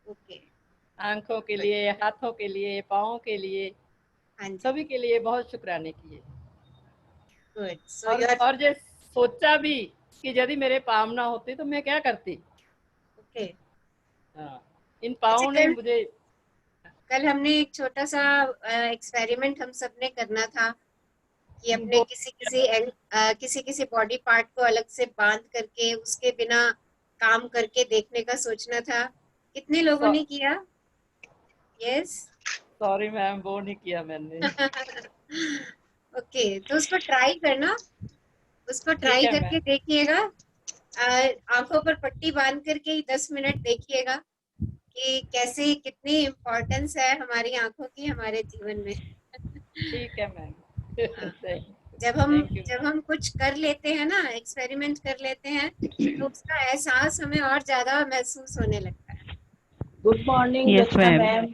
Okay. आँखों के good. लिए, हाथों के लिए, पाँव के लिए, हाँ जी। सभी के लिए बहुत शुक्राने किए। गुड। सो यू आर और जे सोचा भी कि यदि मेरे पाँव ना होते तो मैं क्या करती। ओके। हाँ, इन अच्छा, पाँवों ने कल मुझे। कल हमने एक छोटा सा एक्सपेरिमेंट हम सबने करना था कि अपने वो किसी किसी बॉडी पार्ट को अलग से बांध करके उसके बिना काम करके देखने का सोचना था। कितने लोगों ने किया? यस। सॉरी मैम, वो नहीं किया मैंने। ओके, तो उसको ट्राई करना, उसको ठीक ट्राई है मैम। करके देखिएगा। आंखों पर पट्टी बांध करके ही 10 मिनट देखिएगा कि कैसे कितनी इम्पोर्टेंस है हमारी आंखों की हमारे जीवन में। ठीक है मैम। हाँ, थैंक यू जब मैम। हम कुछ कर लेते हैं ना, एक्सपेरिमेंट कर लेते हैं, तो उसका एहसास हमें और ज्यादा महसूस होने लगता है। गुड मॉर्निंग Yes, रचना ma'am. Ma'am.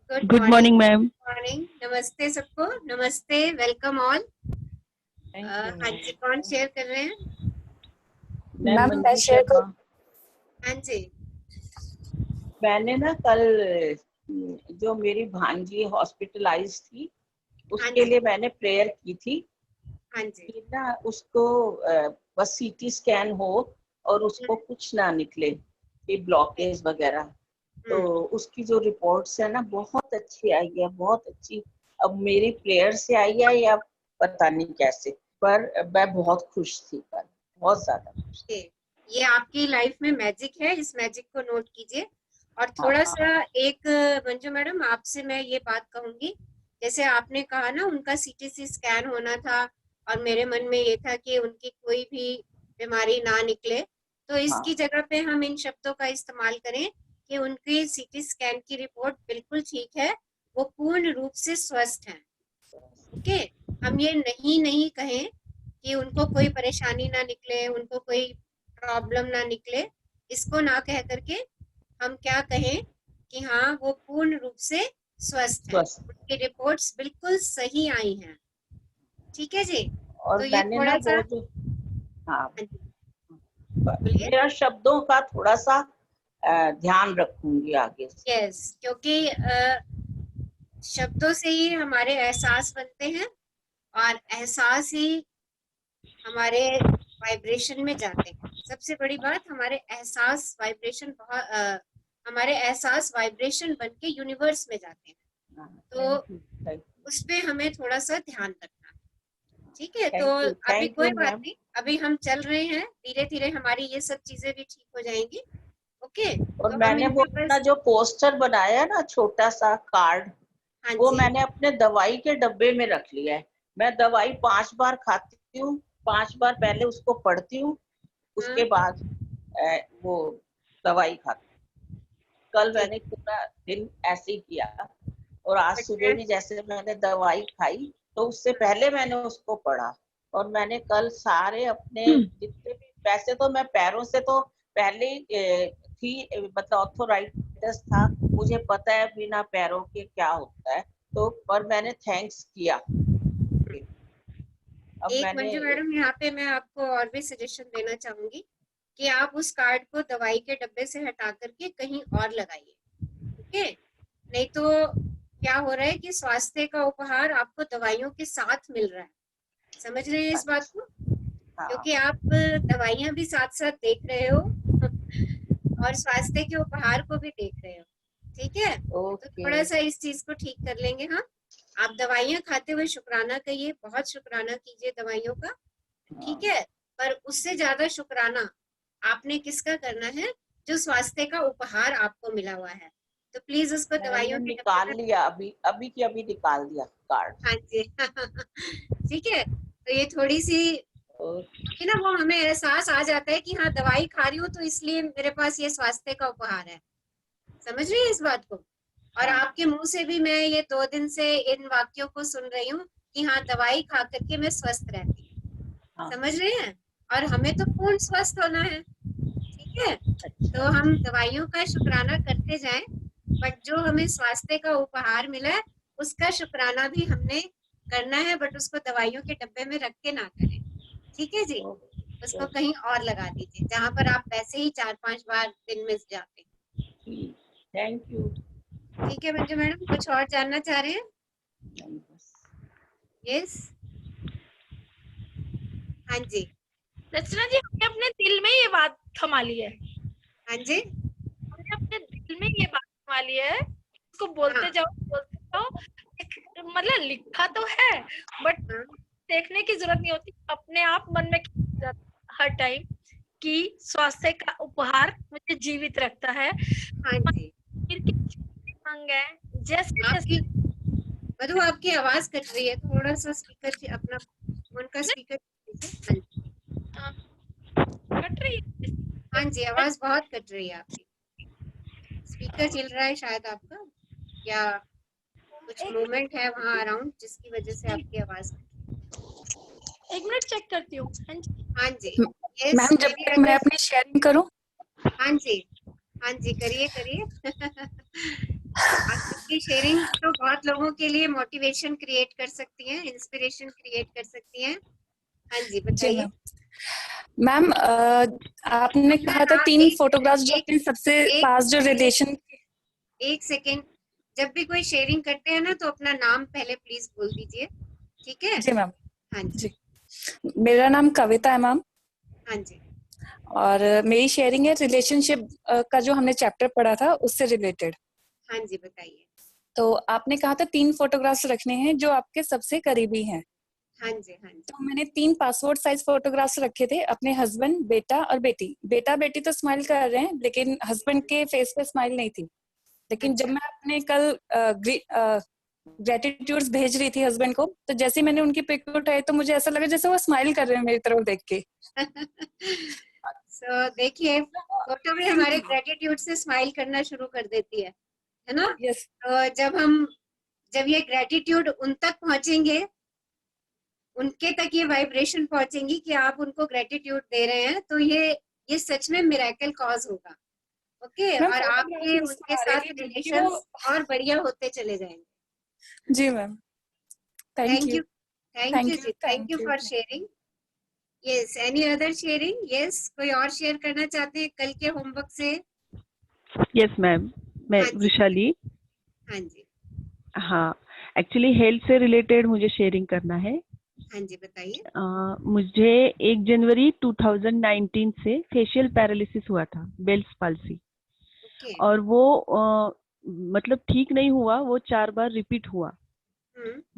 Good Good morning. morning, ma'am. Morning, नमस्ते सबको, नमस्ते, वेलकम ऑल। थैंक यू हाँ जी, कौन मैम। शेयर कर रहे हैं? मैं मैम मैं मंजू शेयर शर्मा। हाँ जी। मैंने ना कल जो मेरी भांजी हॉस्पिटलाइज थी हाँ उसके जी। लिए मैंने प्रेयर की थी हाँ जी। कि ना उसको बस सीटी स्कैन हो और उसको कुछ ना निकले कि ब्लॉकेज वगैरह। तो उसकी जो रिपोर्ट्स है ना बहुत अच्छी आई है, बहुत अच्छी। अब मेरी प्रेयर से आई है या पता नहीं कैसे, पर मैं बहुत खुश थी कल, बहुत ज्यादा खुश थी। ओके, ये आपकी लाइफ में मैजिक है, इस मैजिक को नोट कीजिए। और थोड़ा हाँ सा एक मंजू मैडम आपसे मैं ये बात कहूंगी, जैसे आपने कहा ना उनका सीटीसी स्कैन होना था और मेरे मन में ये था कि उनकी कोई भी बीमारी ना निकले, तो इसकी हाँ जगह पे हम इन शब्दों का इस्तेमाल करें कि उनकी सीटी स्कैन की रिपोर्ट बिल्कुल ठीक है, वो पूर्ण रूप से स्वस्थ हैं। ओके, हम ये नहीं कहें कि उनको कोई परेशानी ना निकले, उनको कोई प्रॉब्लम ना निकले। इसको ना कह करके हम क्या कहें कि हाँ वो पूर्ण रूप से स्वस्थ हैं, स्वस्थ। उनकी रिपोर्ट्स बिल्कुल सही आई हैं। ठीक है जी। तो और ये मैंने ना थोड़ा सा, वो जो, हाँ, हाँ जी, बोलिए। मेरा शब्दों का थोड़ा सा ध्यान रखूंगी आगे से। यस, क्योंकि शब्दों से ही हमारे एहसास बनते हैं और एहसास ही हमारे वाइब्रेशन में जाते हैं। सबसे बड़ी बात, हमारे एहसास वाइब्रेशन हमारे एहसास वाइब्रेशन बन के यूनिवर्स में जाते हैं। तो थैंक यू, थैंक उस पे हमें थोड़ा सा ध्यान रखना है। ठीक है, तो यू, अभी थैंक कोई यू बात मैम। नहीं, अभी हम चल रहे हैं, धीरे धीरे हमारी ये सब चीजें भी ठीक हो जाएंगी। ओके, और तो हम मैंने वो इनके अपना बस, जो पोस्टर बनाया ना छोटा सा कार्ड, हाँ वो जी, मैंने अपने दवाई के डब्बे में रख लिया है। मैं दवाई 5 बार खाती हूँ, 5 बार पहले उसको पढ़ती हूँ, हाँ, उसके बाद वो दवाई खाती हूँ। कल ठीक, मैंने पूरा दिन ऐसे ही किया और आज सुबह बट भी जैसे मैंने दवाई खाई तो उससे पहले मैंने उसको पढ़ा। और मैंने कल सारे अपने जितने भी, वैसे तो मैं पैरों से तो पहले ही थी, मतलब ऑर्थोराइटिस था, मुझे पता है बिना पैरों के क्या होता है, तो पर मैंने थैंक्स किया। अब एक मैंने मंजू मैडम, यहाँ पे मैं आपको और भी सजेशन देना चाहूंगी कि आप उस कार्ड को दवाई के डब्बे से हटा करके कहीं और लगाइए। ओके, नहीं तो क्या हो रहा है कि स्वास्थ्य का उपहार आपको दवाइयों के साथ मिल रहा है। समझ रहे हैं इस बात को? हाँ, क्योंकि आप दवाइयां भी साथ साथ देख रहे हो और स्वास्थ्य के उपहार को भी देख रहे हो। ठीक है, तो ओके, थोड़ा सा इस चीज को ठीक कर लेंगे हम। आप दवाइयां खाते हुए शुक्राना कहिए, बहुत शुक्राना कीजिए दवाइयों का। ठीक हाँ, है, पर उससे ज्यादा शुक्राना आपने किसका करना है? जो स्वास्थ्य का उपहार आपको मिला हुआ है। तो प्लीज उसको मैंने दवाइयों के डब्बे निकाल में, लिया, अभी अभी की अभी निकाल दिया कार्ड। हाँ जी। ठीक है, तो ये थोड़ी सी, और क्योंकि ना वो हमें एहसास आ जाता है कि हाँ दवाई खा रही हूँ तो इसलिए मेरे पास ये स्वास्थ्य का उपहार है। समझ रही है इस बात को? और हाँ, आपके मुंह से भी मैं ये 2 दिन से इन वाक्यों को सुन रही हूँ कि हाँ दवाई खा करके मैं स्वस्थ रहती हूँ। हाँ, समझ रहे हैं? और हमें तो पूर्ण स्वस्थ होना है। ठीक है, अच्छा, तो हम दवाइयों का शुक्राना करते जाएं, बट जो हमें स्वास्थ्य का उपहार मिला है उसका शुक्राना भी हमने करना है, बट उसको दवाइयों के डब्बे में रख के ना करें। ठीक है जी, उसको कहीं और लगा दीजिए जहां पर आप वैसे ही 4-5 बार दिन में जाते हैं। ठीक। Thank you. ठीक है मंजू मैडम, कुछ और जानना चाह रहे हैं? यस, हाँ जी, रचना जी, हमने अपने दिल में ये बात थमा ली है। हाँ जी, हमने अपने दिल में ये बात थमा ली है, उसको बोलते हाँ, जाओ। मतलब लिखा तो है, बट हाँ, देखने की जरूरत नहीं होती, अपने आप मन में हर टाइम कि स्वास्थ्य का उपहार मुझे जीवित रखता है। हाँ जी। अंग है, जैसे आपकी जैसे मधु, आपकी आवाज कट रही है, थोड़ा सा स्पीकर अपना फोन का स्पीकर हाँ जी, कट रही है। हाँ जी, आवाज बहुत कट रही है आपकी। स्पीकर चल रहा है शायद आपका, या कुछ मूवमेंट है वहाँ अराउंड जिसकी वजह से आपकी आवाज एक मिनट चेक करती हूँ। हाँ जी, यस, मैम जब तक मैं अपनी शेयरिंग करूं। हाँ जी, हाँ जी, करिए करिए। आपकी शेयरिंग तो बहुत लोगों के लिए मोटिवेशन क्रिएट कर सकती है, इंस्पिरेशन क्रिएट कर सकती है। हाँ जी, जी बताइए। मैम, आपने कहा था 3 फोटोग्राफ्स जो अपने सबसे पास जो रिलेशन। एक सेकेंड, जब भी कोई शेयरिंग करते हैं ना तो अपना नाम पहले प्लीज बोल दीजिए, ठीक है? जी मैम। हाँ जी, जी, मेरा नाम कविता है मैम, हाँ जी, और मेरी शेयरिंग है रिलेशनशिप का जो हमने चैप्टर पढ़ा था उससे रिलेटेड। हाँ जी, बताइए। तो आपने कहा था 3 फोटोग्राफ्स रखने हैं जो आपके सबसे करीबी हैं। हाँ जी, हाँ जी, तो मैंने 3 पासपोर्ट साइज फोटोग्राफ्स रखे थे, अपने हस्बैंड, बेटा और बेटी। बेटा बेटी तो स्माइल कर रहे हैं लेकिन हस्बैंड के फेस पे स्माइल नहीं थी। लेकिन जब अच्छा, मैं अपने कल ग्रेटिट्यूड्स भेज रही थी हस्बैंड को, तो जैसे ही मैंने उनकी पिक उठाई तो मुझे ऐसा लगा जैसे वो स्माइल कर रहे हैं मेरी तरफ देख के। सो देखिए, फोटो भी हमारे ग्रेटिट्यूड से स्माइल करना शुरू कर देती है ना? यस। तो जब ये ग्रेटिट्यूड उन तक पहुंचेंगे, उनके तक ये वाइब्रेशन पहुंचेंगी कि आप उनको ग्रेटिट्यूड दे रहे हैं, तो ये सच में मिरेकल कॉज होगा। ओके, मैम और फोटोग्राफ आपके उनके मुस्कुरा रही साथ थी क्योंकि वो। रिलेशंस और बढ़िया होते चले जाएंगे। जी ma'am, thank thank you. You, thank you thank जी, you. Thank you thank you. For sharing. Yes, any other sharing? Yes, कोई और शेयर करना चाहते हैं कल के होमवर्क से? यस मैम, मैं हाँ जी, वृषाली। हाँ जी, हाँ, एक्चुअली हेल्थ से रिलेटेड मुझे शेयरिंग करना है। हाँ जी, बताइए। मुझे 1 जनवरी 2019 से फेशियल पैरालिसिस हुआ था, बेल्स पाल्सी, ओके, और वो मतलब ठीक नहीं हुआ, वो 4 बार रिपीट हुआ।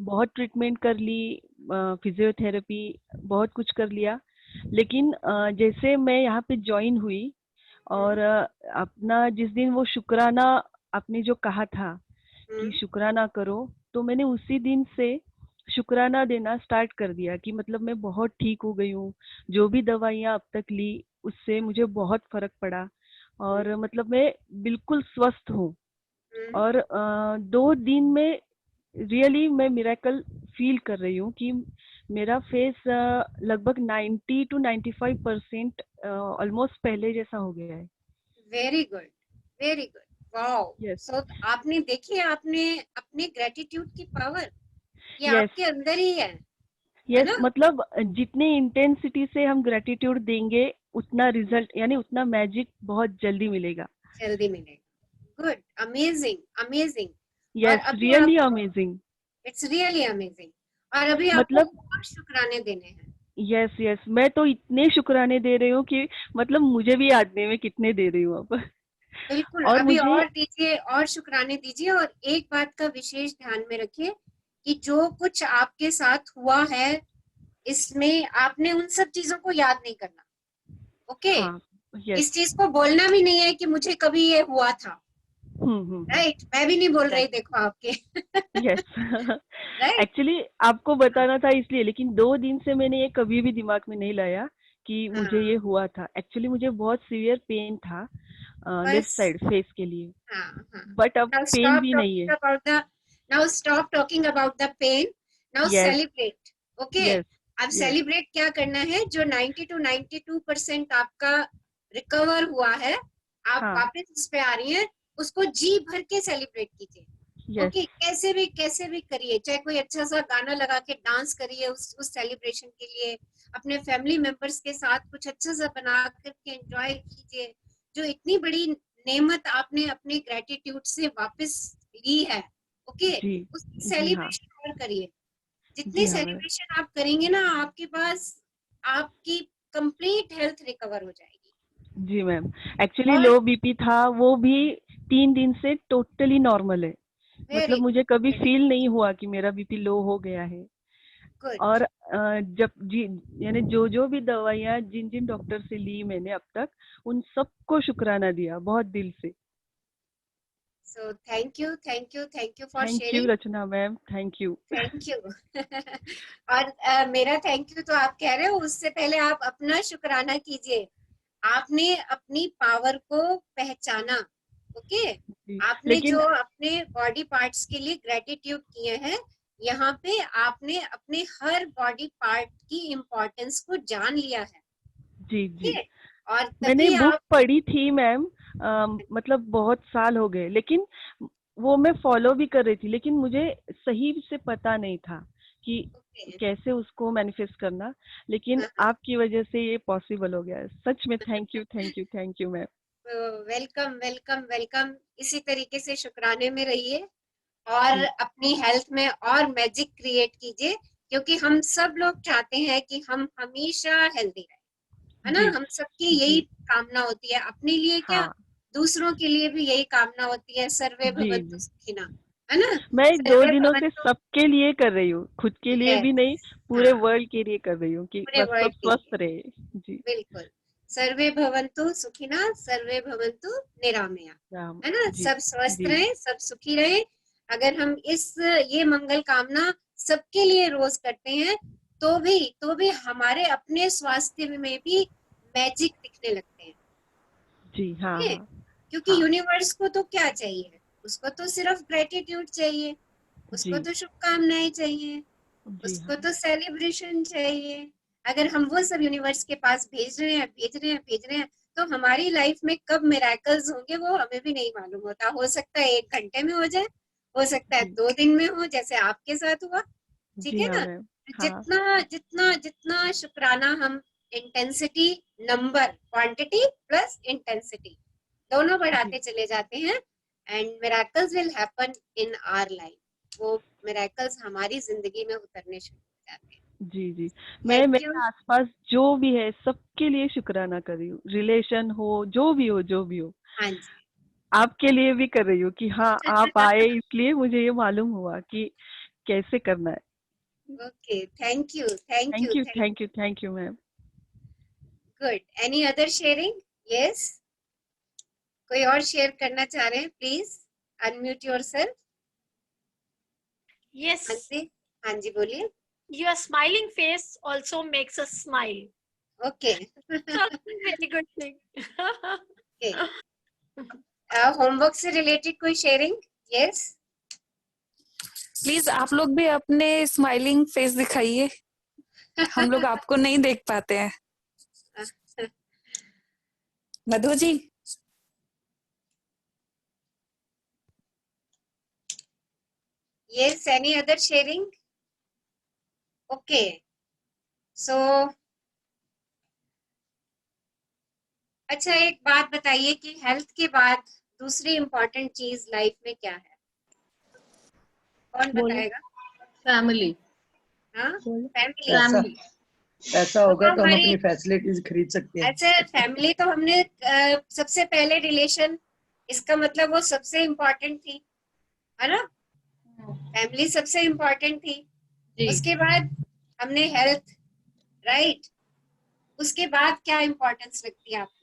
बहुत ट्रीटमेंट कर ली, फिजियोथेरेपी, बहुत कुछ कर लिया, लेकिन जैसे मैं यहाँ पे ज्वाइन हुई और अपना जिस दिन वो शुक्राना आपने जो कहा था कि शुक्राना करो, तो मैंने उसी दिन से शुक्राना देना स्टार्ट कर दिया कि मतलब मैं बहुत ठीक हो गई हूँ। जो भी दवाइयाँ अब तक ली उससे मुझे बहुत फर्क पड़ा, और मतलब मैं बिल्कुल स्वस्थ हूँ। और 2 दिन में रियली मैं मिरेकल फील कर रही हूँ कि मेरा फेस लगभग 90 to 95% ऑलमोस्ट पहले जैसा हो गया है। Very good, very good, wow. Yes so आपने देखी, आपने अपने ग्रेटिट्यूड की पावर, ये यस आपके अंदर ही है यस, ना? मतलब जितनी इंटेंसिटी से हम ग्रेटिट्यूड देंगे उतना रिजल्ट यानी उतना मैजिक बहुत जल्दी मिलेगा। जल्दी मिलेगा। Good, amazing, amazing. और यस, अभी रियली आपको, अमेजिंग। इट्स रियली अमेजिंग, और अभी आपको मतलब और शुक्राने देने हैं। यस यस, मैं तो इतने शुक्राने दे रही हूँ कि मतलब मुझे भी याद नहीं मैं कितने दे रही हूँ अब। बिल्कुल, और अभी मुझे और दीजिए, और शुक्राने दीजिए। और एक बात का विशेष ध्यान में रखिए कि जो कुछ आपके साथ हुआ है, इसमें आपने उन सब चीजों को याद नहीं करना। ओके, हाँ यस इस चीज को बोलना भी नहीं है कि मुझे कभी ये हुआ था। राइट, मैं भी नहीं बोल रही, देखो आपके। यस। राइट, एक्चुअली आपको बताना था इसलिए, लेकिन 2 दिन से मैंने ये कभी भी दिमाग में नहीं लाया कि मुझे ये हुआ था। एक्चुअली मुझे बहुत सीवियर पेन था लेफ्ट बस, साइड फेस के लिए, हाँ, हाँ। बट अब Now पेन stop भी नहीं talking है। about the, now stop talking about the pain. Now yes celebrate. Okay? Yes अब यस सेलिब्रेट क्या करना है? जो 90 to 92% आपका रिकवर हुआ है, आप हाँ वापस उस पे आ रही हैं, उसको जी भर के सेलिब्रेट कीजिए। यस ओके, कैसे भी करिए, चाहे कोई अच्छा सा गाना लगा के डांस करिए उस सेलिब्रेशन के लिए, अपने फैमिली मेंबर्स के साथ कुछ अच्छा सा बना करके एंजॉय कीजिए। जो इतनी बड़ी नेमत आपने अपने ग्रेटिट्यूड से वापस ली है, ओके, जी उसकी जी हाँ सेलिब्रेशन और करिए। जी जितनी हाँ मैम सेलिब्रेशन आप करेंगे ना, आपके पास आपकी कंप्लीट हेल्थ रिकवर हो जाएगी। जी मैम। एक्चुअली और लो बीपी था, वो भी 3 दिन से टोटली नॉर्मल है। वेरी मतलब मुझे कभी फील नहीं हुआ कि मेरा बीपी लो हो गया है। गुड। और जब जी यानी जो जो भी दवाइयाँ जिन जिन डॉक्टर से ली मैंने अब तक, उन सबको शुक्राना दिया बहुत दिल से। So thank you, thank you, thank you for thank you sharing. Rachna ma'am, thank you. Thank you. और मेरा थैंक यू तो आप कह रहे हो, उससे पहले आप अपना शुक्राना कीजिए। आपने अपनी पावर को पहचाना, ओके। जी आपने लेकिन जो अपने बॉडी पार्ट्स के लिए ग्रेटिट्यूड किए हैं, यहाँ पे आपने अपने हर बॉडी पार्ट की इम्पोर्टेंस को जान लिया है, जी जी ओके। और मैंने तभी बुक आप पढ़ी थी मैम, मतलब बहुत साल हो गए, लेकिन वो मैं फॉलो भी कर रही थी, लेकिन मुझे सही से पता नहीं था कि ओके, कैसे उसको मैनिफेस्ट करना। लेकिन आपकी वजह से ये पॉसिबल हो गया है। सच में thank you, thank you, thank you ma'am. Welcome, welcome, welcome. इसी तरीके से शुक्राने में रहिए और जी अपनी हेल्थ में और मैजिक क्रिएट कीजिए, क्योंकि हम सब लोग चाहते हैं कि हम हमेशा हेल्दी रहें, है ना। जी हम सबकी यही जी कामना होती है, अपने लिए क्या, हाँ दूसरों के लिए भी यही कामना होती है। सर्वे जी भवन्तु जी सुखिनः, है ना। मैं 2 सर्वे दिनों से भवन्तु, सबके लिए कर रही हूँ, खुद के लिए भी नहीं, यस, पूरे हाँ, वर्ल्ड के लिए कर रही हूँ कि पूरे बस सब वर्ल्ड के लिए, स्वस्थ रहे। जी बिल्कुल। सर्वे भवन्तु सुखिनः, सर्वे भवन्तु निरामया, राम है ना। जी सब स्वस्थ जी रहें, सब सुखी रहें। अगर हम ये मंगल कामना सबके लिए रोज करते हैं, तो भी हमारे अपने स्वास्थ्य में भी मैजिक दिखने लगते हैं, जी हाँ ओके। हाँ क्योंकि हाँ यूनिवर्स को तो क्या चाहिए, उसको तो सिर्फ ग्रेटिट्यूड चाहिए, उसको जी तो शुभकामनाएं चाहिए, जी उसको हाँ तो सेलिब्रेशन चाहिए। अगर हम वो सब यूनिवर्स के पास भेज रहे हैं, भेज रहे हैं, भेज रहे हैं, तो हमारी लाइफ में कब मिराकल्स होंगे वो हमें भी नहीं मालूम होता। हो सकता है 1 घंटे में हो जाए, हो सकता है जी 2 दिन में हो, जैसे आपके साथ हुआ, ठीक जी है हाँ ना। मैम हाँ जितना जितना जितना शुक्राना हम intensity, number, quantity plus intensity दोनों जी बढ़ाते चले जाते हैं, and miracles will happen in our life. वो मिराकल्स हमारी जिंदगी में उतरने शुरू हो जाते हैं। जी जी मैं थैंक यू। मेरे आसपास जो भी है सबके लिए शुक्राना कर रही हूँ, रिलेशन हो जो भी हो, जो भी हो। हाँ जी। आपके लिए भी कर रही हूँ कि हाँ आप आए, इसलिए मुझे ये मालूम हुआ कि कैसे करना है। Okay, thank you, thank you, thank you, thank thank you. You, thank you ma'am. Good. Any other sharing? Yes, कोई और शेयर करना चाह रहे हैं, प्लीज अनम्यूट योरसेल्फ। Yes, हाँ जी, हाँ जी, बोलिए। your smiling face also makes us smile. Okay. So very good thing. Okay, homework से रिलेटेड कोई शेयरिंग? यस। प्लीज आप लोग भी अपने स्माइलिंग फेस दिखाइए, हम लोग आपको नहीं देख पाते हैं। Madhu ji. Yes, any other sharing? Okay, so अच्छा, एक बात बताइए कि हेल्थ के बाद दूसरी इम्पोर्टेंट चीज लाइफ में क्या है? कौन बोलो। बताएगा? फैमिली। हाँ, बोलो। फैमिली। फैमिली। पैसा होगा तो तो हम हमारी, अपनी फैसिलिटीज खरीद सकते हैं। अच्छा, फैमिली तो हमने सबसे पहले रिलेशन, इसका मतलब वो सबसे इम्पोर्टेंट थी, है ना। फैमिली सबसे इम्पोर्टेंट थी। जी। उसके बाद हमने हेल्थ, राइट। उसके बाद क्या इम्पोर्टेंस लगती है आपको?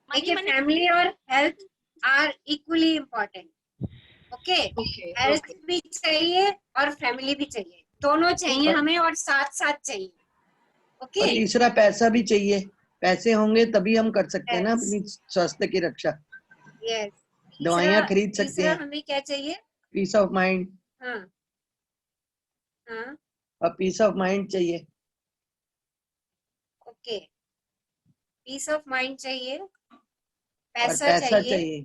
देखिए, मनी फैमिली और health are equally important, okay. Okay health okay. भी चाहिए और फैमिली भी चाहिए, दोनों चाहिए और, हमें, और साथ साथ चाहिए, ओके। और तीसरा पैसा भी चाहिए। पैसे होंगे तभी हम कर सकते हैं ना यस, अपनी स्वास्थ्य की रक्षा। यस। तीसरा, दवाइयाँ खरीद सकते तीसरा हैं, हमें क्या चाहिए? पीस ऑफ माइंड, हाँ, हाँ, और पीस ऑफ माइंड चाहिए। ओके। पीस ऑफ माइंड चाहिए, और पैसा पैसा चाहिए, चाहिए।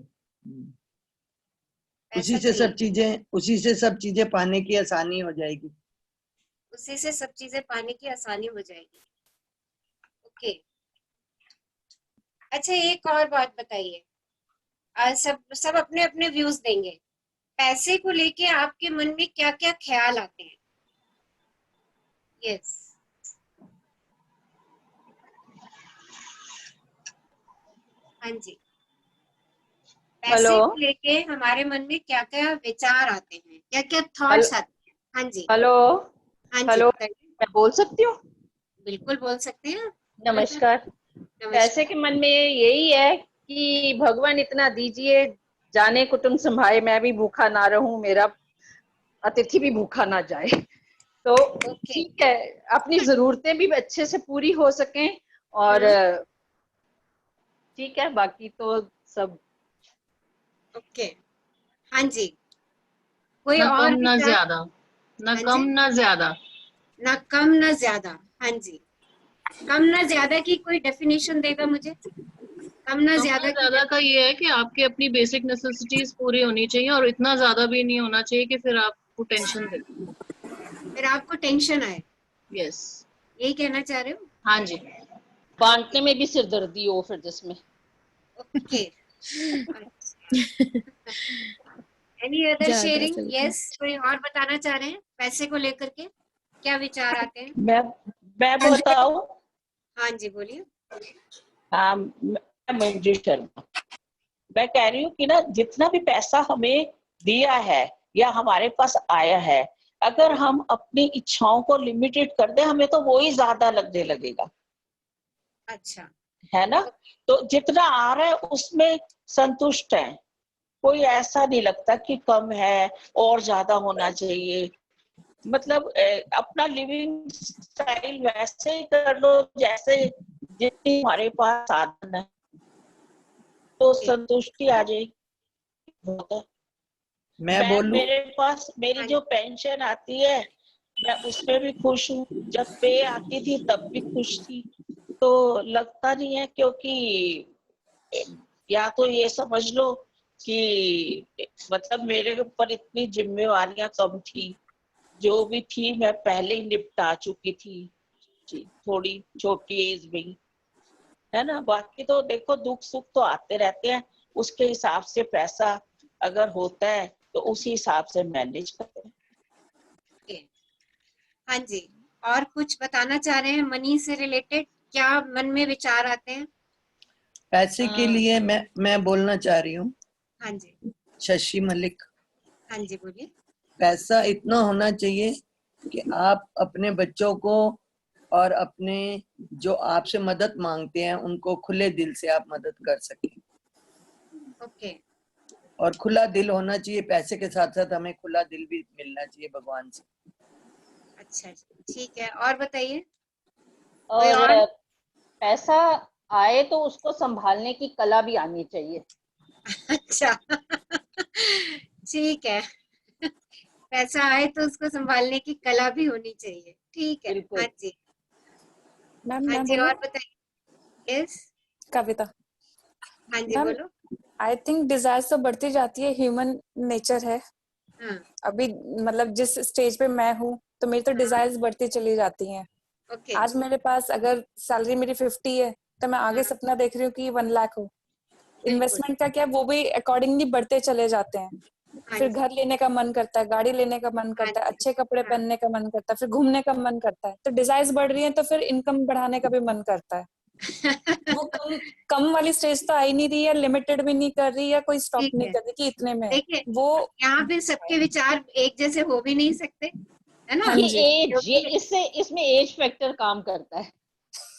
पैसा चाहिए, उसी से सब चीजें पाने की आसानी हो जाएगी। उसी से सब चीजें पाने की आसानी हो जाएगी, ओके। अच्छा, एक और बात बताइए, सब सब अपने अपने व्यूज देंगे। पैसे को लेके आपके मन में क्या क्या ख्याल आते हैं? यस, हाँ जी। पैसे हेलो को लेके हमारे मन में क्या क्या विचार आते हैं, क्या क्या थॉट्स आते हैं? हाँ जी, हेलो हाँ जी, हेलो बताइए। मैं बोल सकती हूँ? बिल्कुल बोल सकते हैं। नमस्कार। नमस्कार। पैसे के मन में यही है कि भगवान इतना दीजिए, जाने कुटुंब संभाले, मैं भी भूखा ना रहूं, मेरा अतिथि भी भूखा ना जाए। तो ओके। ठीक है, अपनी जरूरतें भी अच्छे से पूरी हो सकें और ठीक है, बाकी तो सब ओके, हाँ जी। कोई ना और कम ना विचार? ज्यादा, ना हाँ कम जी, ना ज्यादा। ना कम ना ज्यादा। हाँ जी, कम ना ज्यादा की कोई डेफिनेशन देगा मुझे? कम ना कम ज्यादा ना की ज्यादा का ये है कि आपकी अपनी बेसिक नेसेसिटीज पूरी होनी चाहिए और इतना ज्यादा भी नहीं होना चाहिए कि फिर आपको टेंशन दे। फिर आपको टेंशन आए, यस, यही कहना चाह रहे हो? हाँ जी। बांटने में भी सिरदर्दी हो फिर जिसमें। Okay, any other sharing? Yes, कोई और बताना चाह रहे हैं पैसे को लेकर के क्या विचार आते हैं? मैं बताऊं? हाँ जी, बोलिए। हाँ, मैं मंजू शर्मा। मैं कह रही हूँ कि ना, जितना भी पैसा हमें दिया है या हमारे पास आया है, अगर हम अपनी इच्छाओं को लिमिटेड कर दे, हमें तो वो ही ज्यादा लगने लगेगा, अच्छा, है ना? तो जितना आ रहा है उसमें संतुष्ट है। कोई ऐसा नहीं लगता कि कम है और ज्यादा होना चाहिए। मतलब अपना लिविंग स्टाइल वैसे ही कर लो जैसे जितनी हमारे पास साधन है, तो संतुष्टि आ जाएगी। बहुत है। मैं बोलूं? मेरे पास मेरी हाँ जो पेंशन आती है, मैं उसमें भी खुश हूँ। जब पे आती थी तब भी खुश थी। तो लगता नहीं है, क्योंकि या तो ये समझ लो कि मतलब मेरे ऊपर इतनी जिम्मेवारियां कम थी, जो भी थी मैं पहले ही निपटा चुकी थी जी, थोड़ी छोटी एज में ही, है ना? बाकी तो देखो, दुख सुख तो आते रहते हैं, उसके हिसाब से पैसा अगर होता है तो उसी हिसाब से मैनेज करते हैं। ओके, हाँ जी। और कुछ बताना चाह रहे हैं मनी से रिलेटेड? क्या मन में विचार आते हैं? पैसे के लिए मैं बोलना चाह रही हूँ। हाँ जी, शशि मलिक। हाँ जी, बोलिए। पैसा इतना होना चाहिए कि आप अपने बच्चों को और अपने जो आपसे मदद मांगते हैं उनको खुले दिल से आप मदद कर सकें। ओके, और खुला दिल होना चाहिए, पैसे के साथ साथ हमें खुला दिल भी मिलना चाहिए भगवान से। अच्छा जी, ठीक है। और बताइए, कोई और? और पैसा आए तो उसको संभालने की कला भी आनी चाहिए। अच्छा, ठीक है। पैसा आए तो उसको संभालने की कला भी होनी चाहिए, ठीक है। हाँ बिल्कुल। जी, मैम हाँ मैं जी, बोलूं? और बताइए। यस, कविता। हाँ जी, मैम, बोलो। आई थिंक डिजायर्स तो बढ़ती जाती है, ह्यूमन नेचर है। हाँ, अभी मतलब जिस स्टेज पे मैं हूँ तो मेरी तो डिजायर्स बढ़ती चली जाती हैं। ओके, आज मेरे पास अगर सैलरी मेरी 50 है तो मैं आगे हाँ, सपना देख रही हूँ कि 1 लाख हो। बिल्कुल। इन्वेस्टमेंट का क्या, वो भी अकॉर्डिंगली बढ़ते चले जाते हैं। हाँ फिर जी, घर लेने का मन करता है, गाड़ी लेने का मन हाँ करता है, जी, अच्छे कपड़े हाँ, पहनने का मन करता है, फिर घूमने का मन करता है। तो डिजायर्स बढ़ रही है तो फिर इनकम बढ़ाने का भी मन करता है। वो कम कम वाली स्टेज तो आ ही नहीं रही है, लिमिटेड भी नहीं कर रही है, कोई स्टॉप ठीक नहीं है। कर रही कि इतने में है। देखिए, वो यहाँ पे सबके विचार एक जैसे हो भी नहीं सकते, है ना? हाँ ये जी। ये क्योंकि इसमें एज फैक्टर काम करता है।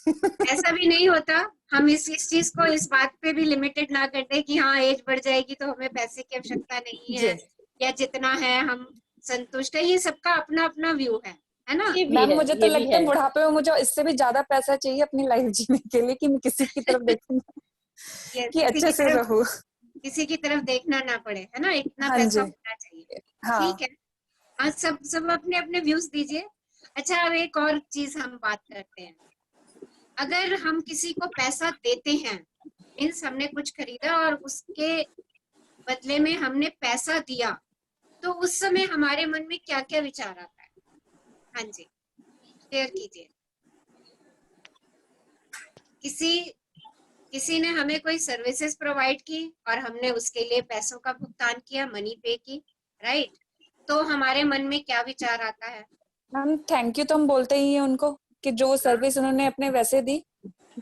ऐसा भी नहीं होता। हम इस चीज को इस बात पे भी लिमिटेड ना कर दे कि हाँ एज बढ़ जाएगी तो हमें पैसे की आवश्यकता नहीं जी है, या जितना है हम संतुष्ट है। ये सबका अपना अपना व्यू है ना? ये भी मैम, है, मुझे तो ये भी लगता है। है बुढ़ापे में मुझे इससे भी ज्यादा पैसा चाहिए अपनी लाइफ जीने के लिए, कि मैं किसी की तरफ देखूं ये कि किसी अच्छे की से तरफ रहूं। किसी की तरफ देखना ना पड़े, है ना? इतना हाँ पैसा जी। होना चाहिए। हाँ। ठीक है। हाँ, सब सब अपने अपने व्यूज दीजिए। अच्छा, अब एक और चीज हम बात करते हैं। अगर हम किसी को पैसा देते हैं, मीन्स हमने कुछ खरीदा और उसके बदले में हमने पैसा दिया, तो उस समय हमारे मन में क्या क्या विचार आता है? हाँ जी, शेयर कीजिए। किसी किसी ने हमें कोई सर्विसेज प्रोवाइड की और हमने उसके लिए पैसों का भुगतान किया, मनी पे की, राइट? तो हमारे मन में क्या विचार आता है? मैम थैंक यू तो हम बोलते ही हैं उनको कि जो सर्विस उन्होंने अपने वैसे दी,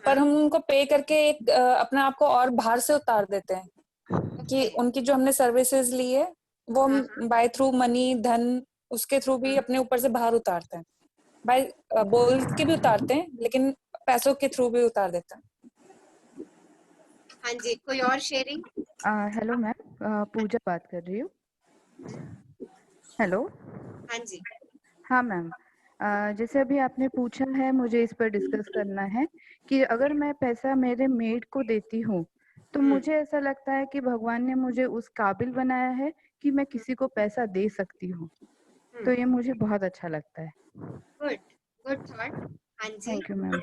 पर हम उनको पे करके एक अपने आप को और बाहर से उतार देते हैं कि ओके। उनकी जो हमने सर्विसेज ली है वो हाँ, हम बाय थ्रू मनी, धन, उसके थ्रू भी अपने ऊपर से बाहर उतारते हैं। बाय बोल के भी उतारते हैं, लेकिन पैसों के थ्रू भी उतार देते हैं। हाँ जी, कोई और शेयरिंग? हेलो मैम, पूजा बात कर रही हूँ। हेलो। हाँ जी। हाँ मैम, जैसे अभी आपने पूछा है, मुझे इस पर डिस्कस करना है कि अगर मैं पैसा मेरे मेड को देती हूँ तो मुझे ऐसा लगता है कि भगवान ने मुझे उस काबिल बनाया है कि मैं किसी को पैसा दे सकती हूँ, तो ये मुझे बहुत अच्छा लगता है। Good, good thought. हाँ जी। Thank you ma'am.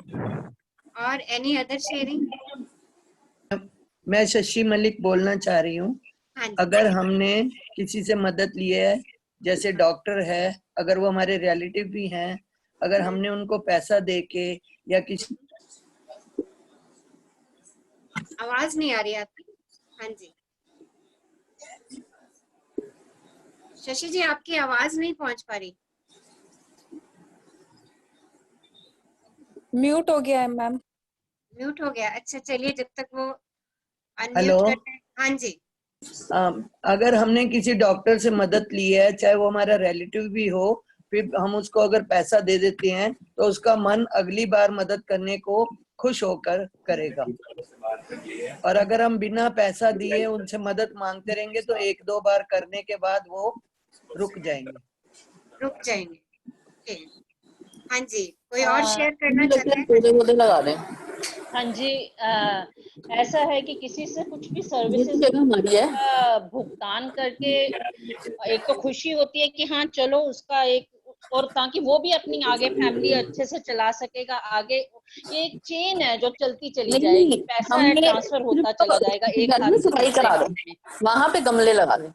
और एनी अदर शेयरिंग? मैं शशि मलिक बोलना चाह रही हूँ। हाँ जी। अगर हमने किसी से मदद ली है, जैसे डॉक्टर है, अगर वो हमारे रिलेटिव भी हैं, अगर हमने उनको पैसा देके या किसी, आवाज नहीं आ रही आपकी। हाँ जी, शशि जी आपकी आवाज नहीं पहुंच पा रही। म्यूट हो गया है मैम। म्यूट हो गया? अच्छा, चलिए जब तक वो हेलो, अनम्यूट करते हैं। हाँ जी। अगर हमने किसी डॉक्टर से मदद ली है, चाहे वो हमारा रिलेटिव भी हो, फिर हम उसको अगर पैसा दे देते हैं तो उसका मन अगली बार मदद करने को खुश होकर करेगा। और अगर हम बिना पैसा दिए उनसे मदद मांगते रहेंगे तो एक दो बार करने के बाद वो रुक जाएंगे। रुक जाएंगे। ओके। हाँ जी, कोई और शेयर करना चाहते हैं? पौधे लगा दें। हाँ जी, ऐसा है कि किसी से कुछ भी सर्विसेज का भुगतान करके एक तो खुशी होती है कि हाँ चलो उसका एक, और ताकि वो भी अपनी आगे फैमिली अच्छे से चला सकेगा आगे। ये एक चेन है जो चलती चली जाएगी, पैसा है ट्रांसफर होता चला जाएगा एक हाथ से दूसरे हाथ में। वहां पे गमले लगा दें।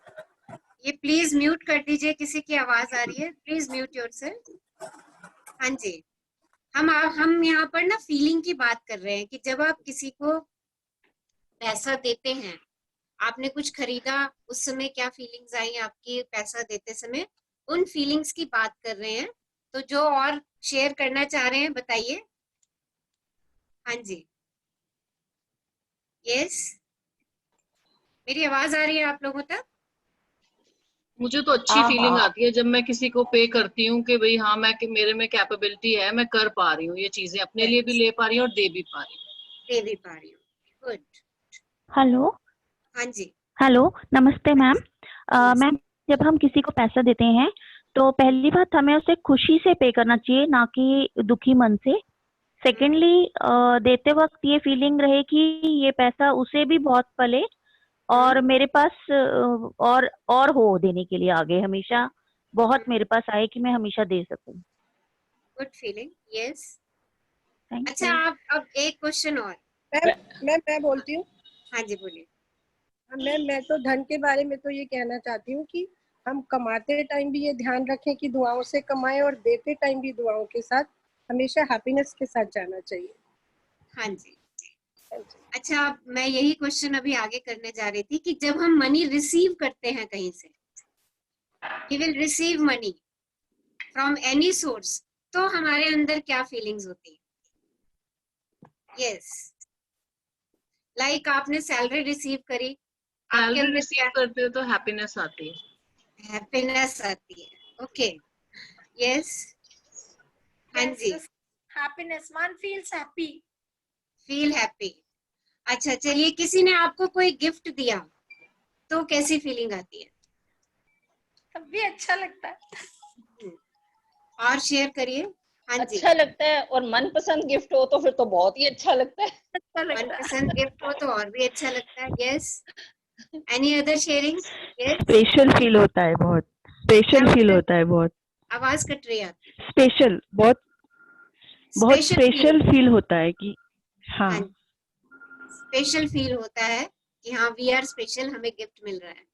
ये प्लीज म्यूट कर दीजिए, किसी की आवाज आ रही है, प्लीज म्यूट योरसेल्फ। हाँ जी, हम यहाँ पर ना फीलिंग की बात कर रहे हैं कि जब आप किसी को पैसा देते हैं, आपने कुछ खरीदा, उस समय क्या फीलिंग्स आई आपकी पैसा देते समय, उन फीलिंग्स की बात कर रहे हैं। तो जो और शेयर करना चाह रहे हैं बताइए। हाँ जी, यस, मेरी आवाज आ रही है आप लोगों तक? मुझे तो अच्छी फीलिंग आती है जब मैं किसी को पे करती हूँ कि भाई हाँ मैं मेरे में कैपेबिलिटी है, मैं कर पा रही हूँ ये चीजें, अपने लिए भी ले पा रही हूँ और दे भी पा रही हूँ। गुड। हेलो। हाँ जी। हेलो, नमस्ते मैम। मैम, जब हम किसी को पैसा देते हैं तो पहली बात हमें उसे खुशी से पे करना चाहिए, ना कि दुखी मन से। सेकेंडली, देते वक्त ये फीलिंग रहे कि ये पैसा उसे भी बहुत पले और मेरे पास और हो देने के लिए आगे, हमेशा बहुत मेरे पास आए कि मैं हमेशा दे सकूं। Good feeling, yes. थैंक अच्छा, यू। आप अब एक क्वेश्चन और। मैं बोलती हूँ। हाँ जी, बोलिए। मैं तो धन के बारे में तो ये कहना चाहती हूँ कि हम कमाते टाइम भी ये ध्यान रखें कि दुआओं से कमाएं, और देते टाइम भी दुआओं के साथ, हमेशा हैप्पीनेस के साथ जाना चाहिए। हाँ जी। अच्छा, मैं यही क्वेश्चन अभी आगे करने जा रही थी कि जब हम मनी रिसीव करते हैं कहीं से, we will receive money from any source, तो हमारे अंदर क्या फीलिंग्स होती है? यस, लाइक आपने सैलरी रिसीव करी, आपके अंदर रिसीव करते हो तो हैप्पीनेस आती है। हैप्पीनेस आती है। Okay, yes. हाँ जी, happiness, one feels happy. Feel happy. अच्छा, चलिए, किसी ने आपको कोई गिफ्ट दिया तो कैसी फीलिंग आती है? तब भी अच्छा लगता है। और शेयर करिए। हाँ जी। अच्छा लगता है, और मनपसंद गिफ्ट हो तो फिर तो बहुत ही अच्छा लगता है। मनपसंद गिफ्ट हो तो और भी अच्छा लगता है। Yes, any other sharing? Yes, special feel होता है, बहुत स्पेशल फील होता है, बहुत आवाज कट रही है आपकी। स्पेशल, बहुत स्पेशल फील होता है कि हाँ, स्पेशल फील होता है कि हाँ वी आर स्पेशल, हमें गिफ्ट मिल रहा है।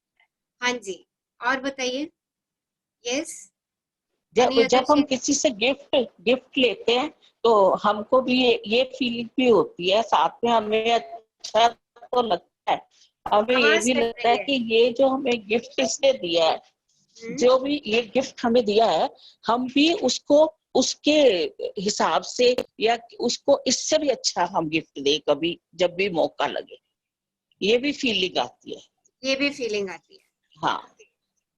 हाँ जी, और बताइए। यस, जब हम किसी से गिफ्ट लेते हैं तो हमको भी ये फीलिंग भी होती है, साथ में हमें अच्छा तो लगता है, हमें ये आवाज भी कट लगता रही है कि ये जो हमें गिफ्ट इसने दिया है, जो भी ये गिफ्ट हमें दिया है, हम भी उसको उसके हिसाब से या उसको इससे भी अच्छा हम गिफ्ट दे कभी, जब भी मौका लगे। ये भी फीलिंग आती है। ये भी फीलिंग आती है। हाँ,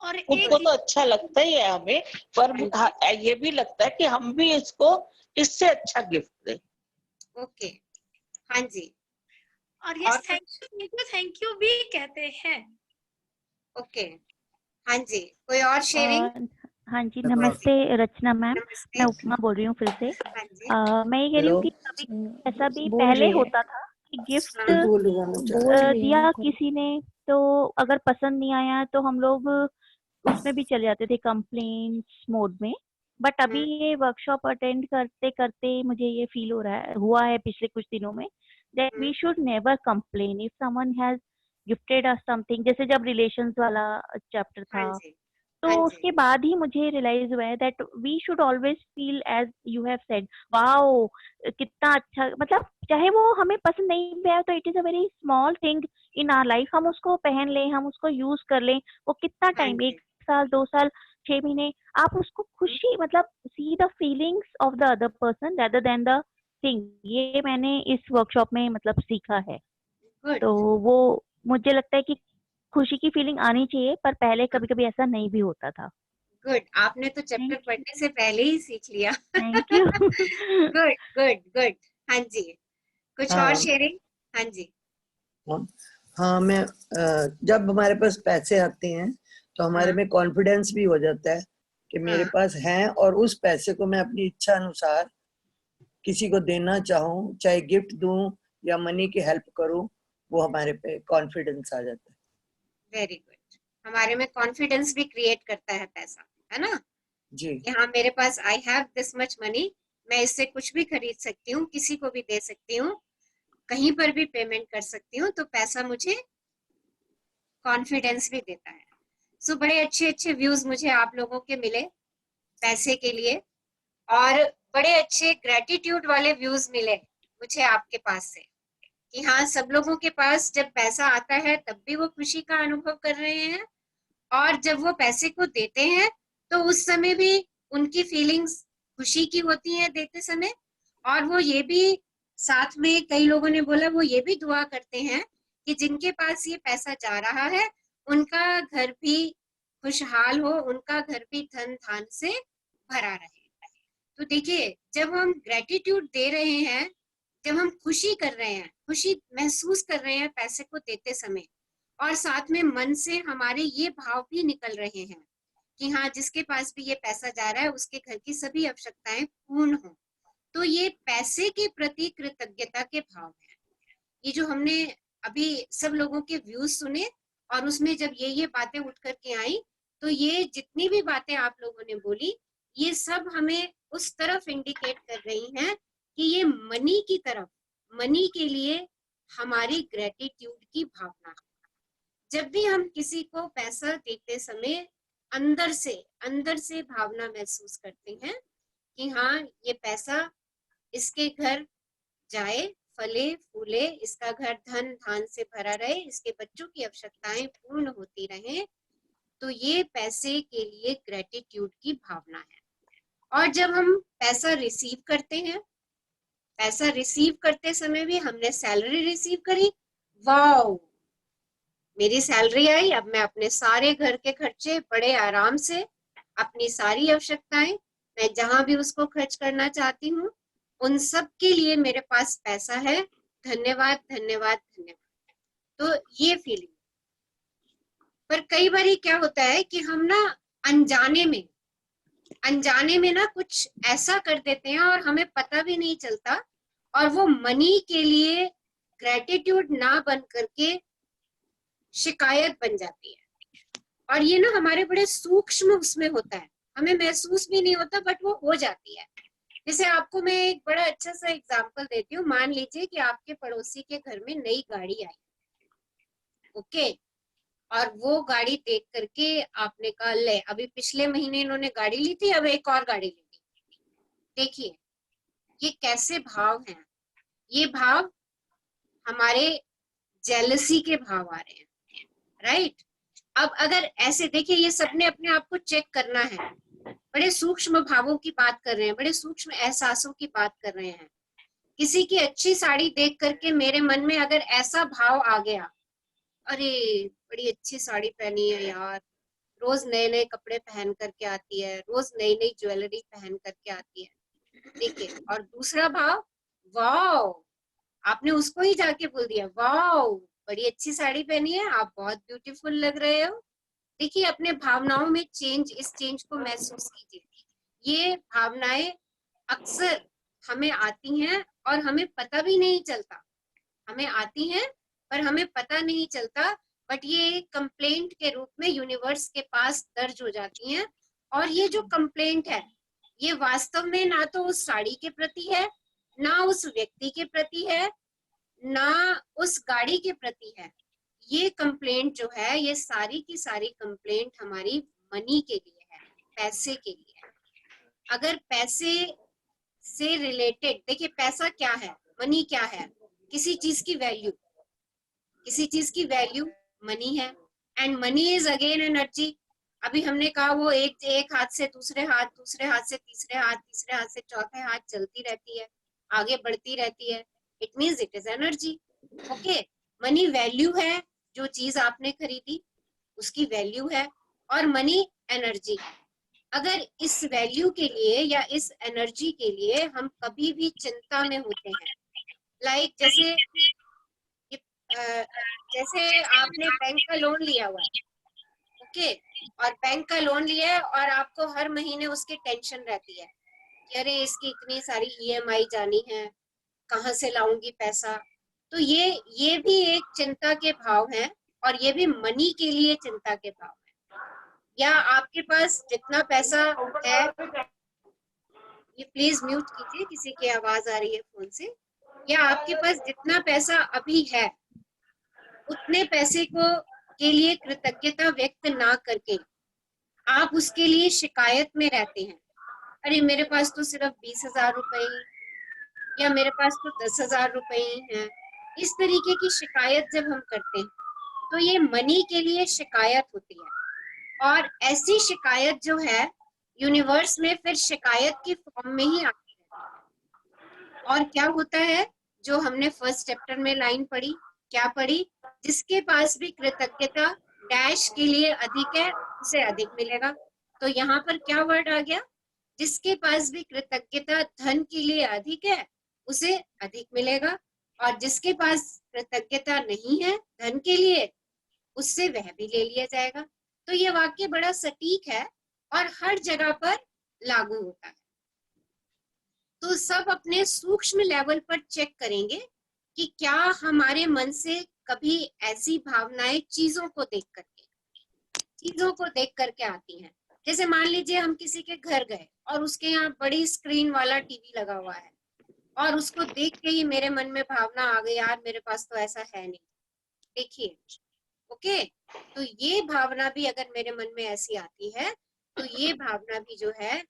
और खुद एक को तो अच्छा लगता ही है हमें, पर ये भी लगता है कि हम भी इसको इससे अच्छा गिफ्ट दें। ओके, हाँ जी। और ये थैंक यू भी कहते हैं। ओके, हाँ जी, कोई और शेयरिंग? हाँ जी, नमस्ते रचना मैम, मैं उपमा बोल रही हूँ फिर से। हाँ जी। मैं ये कह रही हूँ कि कभी ऐसा भी बोल पहले रही है। होता था कि गिफ्ट हाँ। दिया किसी ने, तो अगर पसंद नहीं आया तो हम लोग उसमें भी चले जाते थे कंप्लेंट्स मोड में। बट अभी ये वर्कशॉप अटेंड करते करते मुझे ये फील हुआ है पिछले कुछ दिनों में that we should never complain if someone has gifted us something. जैसे जब रिलेशंस वाला चैप्टर हाँ था, जी, तो हाँ जी, उसके बाद ही मुझे रियलाइज हुआ है that we should always feel as you have said, wow कितना अच्छा, मतलब चाहे वो हमें पसंद नहीं भी आया तो it is a very small thing in our life, हम उसको पहन लें, हम उसको यूज कर लें, वो कितना हाँ टाइम, जी। 1 साल 2 साल 6 महीने, आप उसको खुशी मतलब see the feelings of the other person rather than the thing. ये मैंने इस वर्कशॉप में मतलब सीखा है। गुड, तो वो मुझे लगता है कि खुशी की फीलिंग आनी चाहिए, पर पहले कभी कभी ऐसा नहीं भी होता था। गुड, आपने तो चैप्टर पढ़ने से पहले ही सीख लिया। Thank you. Good good good, हाँ जी, कुछ और हाँ शेयरिंग? हाँ जी। हाँ, मैं जब हमारे पास पैसे आते हैं तो हमारे हाँ, में कॉन्फिडेंस भी हो जाता है कि मेरे हाँ, पास हैं, और उस पैसे को मैं अपनी इच्छा अनुसार किसी को देना चाहूँ, चाहे गिफ्ट दूं या मनी की हेल्प करूं, वो हमारे पे कॉन्फिडेंस आ जाता है। Very good. हमारे में कॉन्फिडेंस भी क्रिएट करता है पैसा, है ना, जी कि हाँ मेरे पास I have this much money, मैं इससे कुछ भी खरीद सकती हूँ, किसी को भी दे सकती हूँ, कहीं पर भी पेमेंट कर सकती हूँ, तो पैसा मुझे कॉन्फिडेंस भी देता है। सो बड़े अच्छे अच्छे व्यूज मुझे आप लोगों के मिले पैसे के लिए, और बड़े अच्छे ग्रेटिट्यूड वाले व्यूज मिले मुझे आपके पास से, कि हाँ सब लोगों के पास जब पैसा आता है तब भी वो खुशी का अनुभव कर रहे हैं, और जब वो पैसे को देते हैं तो उस समय भी उनकी फीलिंग्स खुशी की होती हैं देते समय, और वो ये भी साथ में कई लोगों ने बोला वो ये भी दुआ करते हैं कि जिनके पास ये पैसा जा रहा है उनका घर भी खुशहाल हो, उनका घर भी धन धान से भरा रहे। तो देखिए, जब हम ग्रेटिट्यूड दे रहे हैं, जब हम खुशी कर रहे हैं, खुशी महसूस कर रहे हैं पैसे को देते समय, और साथ में मन से हमारे ये भाव भी निकल रहे हैं कि हाँ जिसके पास भी ये पैसा जा रहा है उसके घर की सभी आवश्यकताएं पूर्ण हो, तो ये पैसे के प्रति कृतज्ञता के भाव है। ये जो हमने अभी सब लोगों के व्यूज सुने और उसमें जब ये बातें उठ करके आई, तो ये जितनी भी बातें आप लोगों ने बोली ये सब हमें उस तरफ इंडिकेट कर रही हैं कि ये मनी की तरफ, मनी के लिए हमारी ग्रेटिट्यूड की भावना। जब भी हम किसी को पैसा देते समय अंदर से भावना महसूस करते हैं कि हाँ ये पैसा इसके घर जाए, फले फूले, इसका घर धन धान से भरा रहे, इसके बच्चों की आवश्यकताएं पूर्ण होती रहे, तो ये पैसे के लिए ग्रेटिट्यूड की भावना है। और जब हम पैसा रिसीव करते हैं, पैसा रिसीव करते समय भी हमने सैलरी रिसीव करी, वाओ मेरी सैलरी आई, अब मैं अपने सारे घर के खर्चे बड़े आराम से, अपनी सारी आवश्यकताएं मैं जहां भी उसको खर्च करना चाहती हूँ उन सब के लिए मेरे पास पैसा है, धन्यवाद धन्यवाद धन्यवाद। तो ये फीलिंग। पर कई बार क्या होता है कि हम ना अनजाने में ना कुछ ऐसा कर देते हैं और हमें पता भी नहीं चलता, और वो मनी के लिए ग्रेटिट्यूड ना बन करके शिकायत बन जाती है, और ये ना हमारे बड़े सूक्ष्म उसमें होता है, हमें महसूस भी नहीं होता बट वो हो जाती है। जैसे आपको मैं एक बड़ा अच्छा सा एग्जांपल देती हूँ, मान लीजिए कि आपके पड़ोसी के घर में नई गाड़ी आई, ओके, और वो गाड़ी देख करके आपने कहा ले अभी पिछले महीने इन्होंने गाड़ी ली थी, अब एक और गाड़ी ली थी। देखिए ये कैसे भाव हैं, ये भाव हमारे जेलसी के भाव आ रहे हैं, राइट। अब अगर ऐसे देखिए, ये सबने अपने आप को चेक करना है, बड़े सूक्ष्म भावों की बात कर रहे हैं, बड़े सूक्ष्म एहसासों की बात कर रहे हैं। किसी की अच्छी साड़ी देख करके मेरे मन में अगर ऐसा भाव आ गया, अरे बड़ी अच्छी साड़ी पहनी है यार, रोज नए नए कपड़े पहन करके आती है, रोज नई नई ज्वेलरी पहन करके आती है, देखिए। और दूसरा भाव, वाओ, आपने उसको ही जाके बोल दिया, वाओ बड़ी अच्छी साड़ी पहनी है, आप बहुत ब्यूटीफुल लग रहे हो। देखिए अपने भावनाओं में चेंज, इस चेंज को महसूस कीजिए। ये भावनाएं अक्सर हमें आती हैं और हमें पता भी नहीं चलता, हमें आती हैं पर हमें पता नहीं चलता, बट ये कंप्लेंट के रूप में यूनिवर्स के पास दर्ज हो जाती हैं। और ये जो कंप्लेंट है, ये वास्तव में ना तो उस साड़ी के प्रति है, ना उस व्यक्ति के प्रति है, ना उस गाड़ी के प्रति है। ये कंप्लेंट जो है, ये सारी की सारी कंप्लेंट हमारी मनी के लिए है, पैसे के लिए है। अगर पैसे से रिलेटेड, देखिए पैसा क्या है, मनी क्या है, किसी चीज की वैल्यू, किसी चीज की वैल्यू मनी है। And money is again energy. अभी हमने कहा वो एक हाथ से दूसरे हाथ, दूसरे हाथ से तीसरे हाथ, तीसरे हाथ से चौथे हाथ चलती रहती है, आगे बढ़ती रहती है। It means it is energy. Okay, money value है, जो चीज आपने खरीदी उसकी वैल्यू है, और मनी एनर्जी। अगर इस वैल्यू के लिए या इस एनर्जी के लिए हम कभी भी चिंता में होते हैं, लाइक जैसे आपने बैंक का लोन लिया हुआ है, ओके, और बैंक का लोन लिया है और आपको हर महीने उसकी टेंशन रहती है कि अरे इसकी इतनी सारी ईएमआई जानी है, कहाँ से लाऊंगी पैसा। तो ये भी एक चिंता के भाव हैं, और ये भी मनी के लिए चिंता के भाव हैं। या आपके पास जितना पैसा है, ये प्लीज म्यूट कीजिए, किसी की आवाज आ रही है फोन से। या आपके पास जितना पैसा अभी है, उतने पैसे के लिए कृतज्ञता व्यक्त ना करके आप उसके लिए शिकायत में रहते हैं। अरे मेरे पास तो सिर्फ 20,000 रुपए, या मेरे पास तो 10,000 रुपए हैं। इस तरीके की शिकायत जब हम करते हैं, तो ये मनी के लिए शिकायत होती है। और ऐसी शिकायत जो है, यूनिवर्स में फिर शिकायत की फॉर्म में ही आती है। और क्या होता है, जो हमने फर्स्ट चैप्टर में लाइन पढ़ी, क्या पढ़ी, जिसके पास भी कृतज्ञता डैश के लिए अधिक है, उसे अधिक मिलेगा। तो यहाँ पर क्या वर्ड आ गया, जिसके पास भी कृतज्ञता धन के लिए अधिक है, उसे अधिक मिलेगा। और जिसके पास कृतज्ञता नहीं है धन के लिए, उससे वह भी ले लिया जाएगा। तो ये वाक्य बड़ा सटीक है और हर जगह पर लागू होता है। तो सब अपने सूक्ष्म लेवल पर चेक करेंगे कि क्या हमारे मन से कभी ऐसी भावनाएं चीजों को देख करके आती हैं। जैसे मान लीजिए हम किसी के घर गए और उसके यहाँ बड़ी स्क्रीन वाला टीवी लगा हुआ है, और उसको देख के ही मेरे मन में भावना आ गई, यार मेरे पास तो ऐसा है नहीं। देखिए, ओके, तो ये भावना भी अगर मेरे मन में ऐसी आती है, तो ये भावना भी जो है,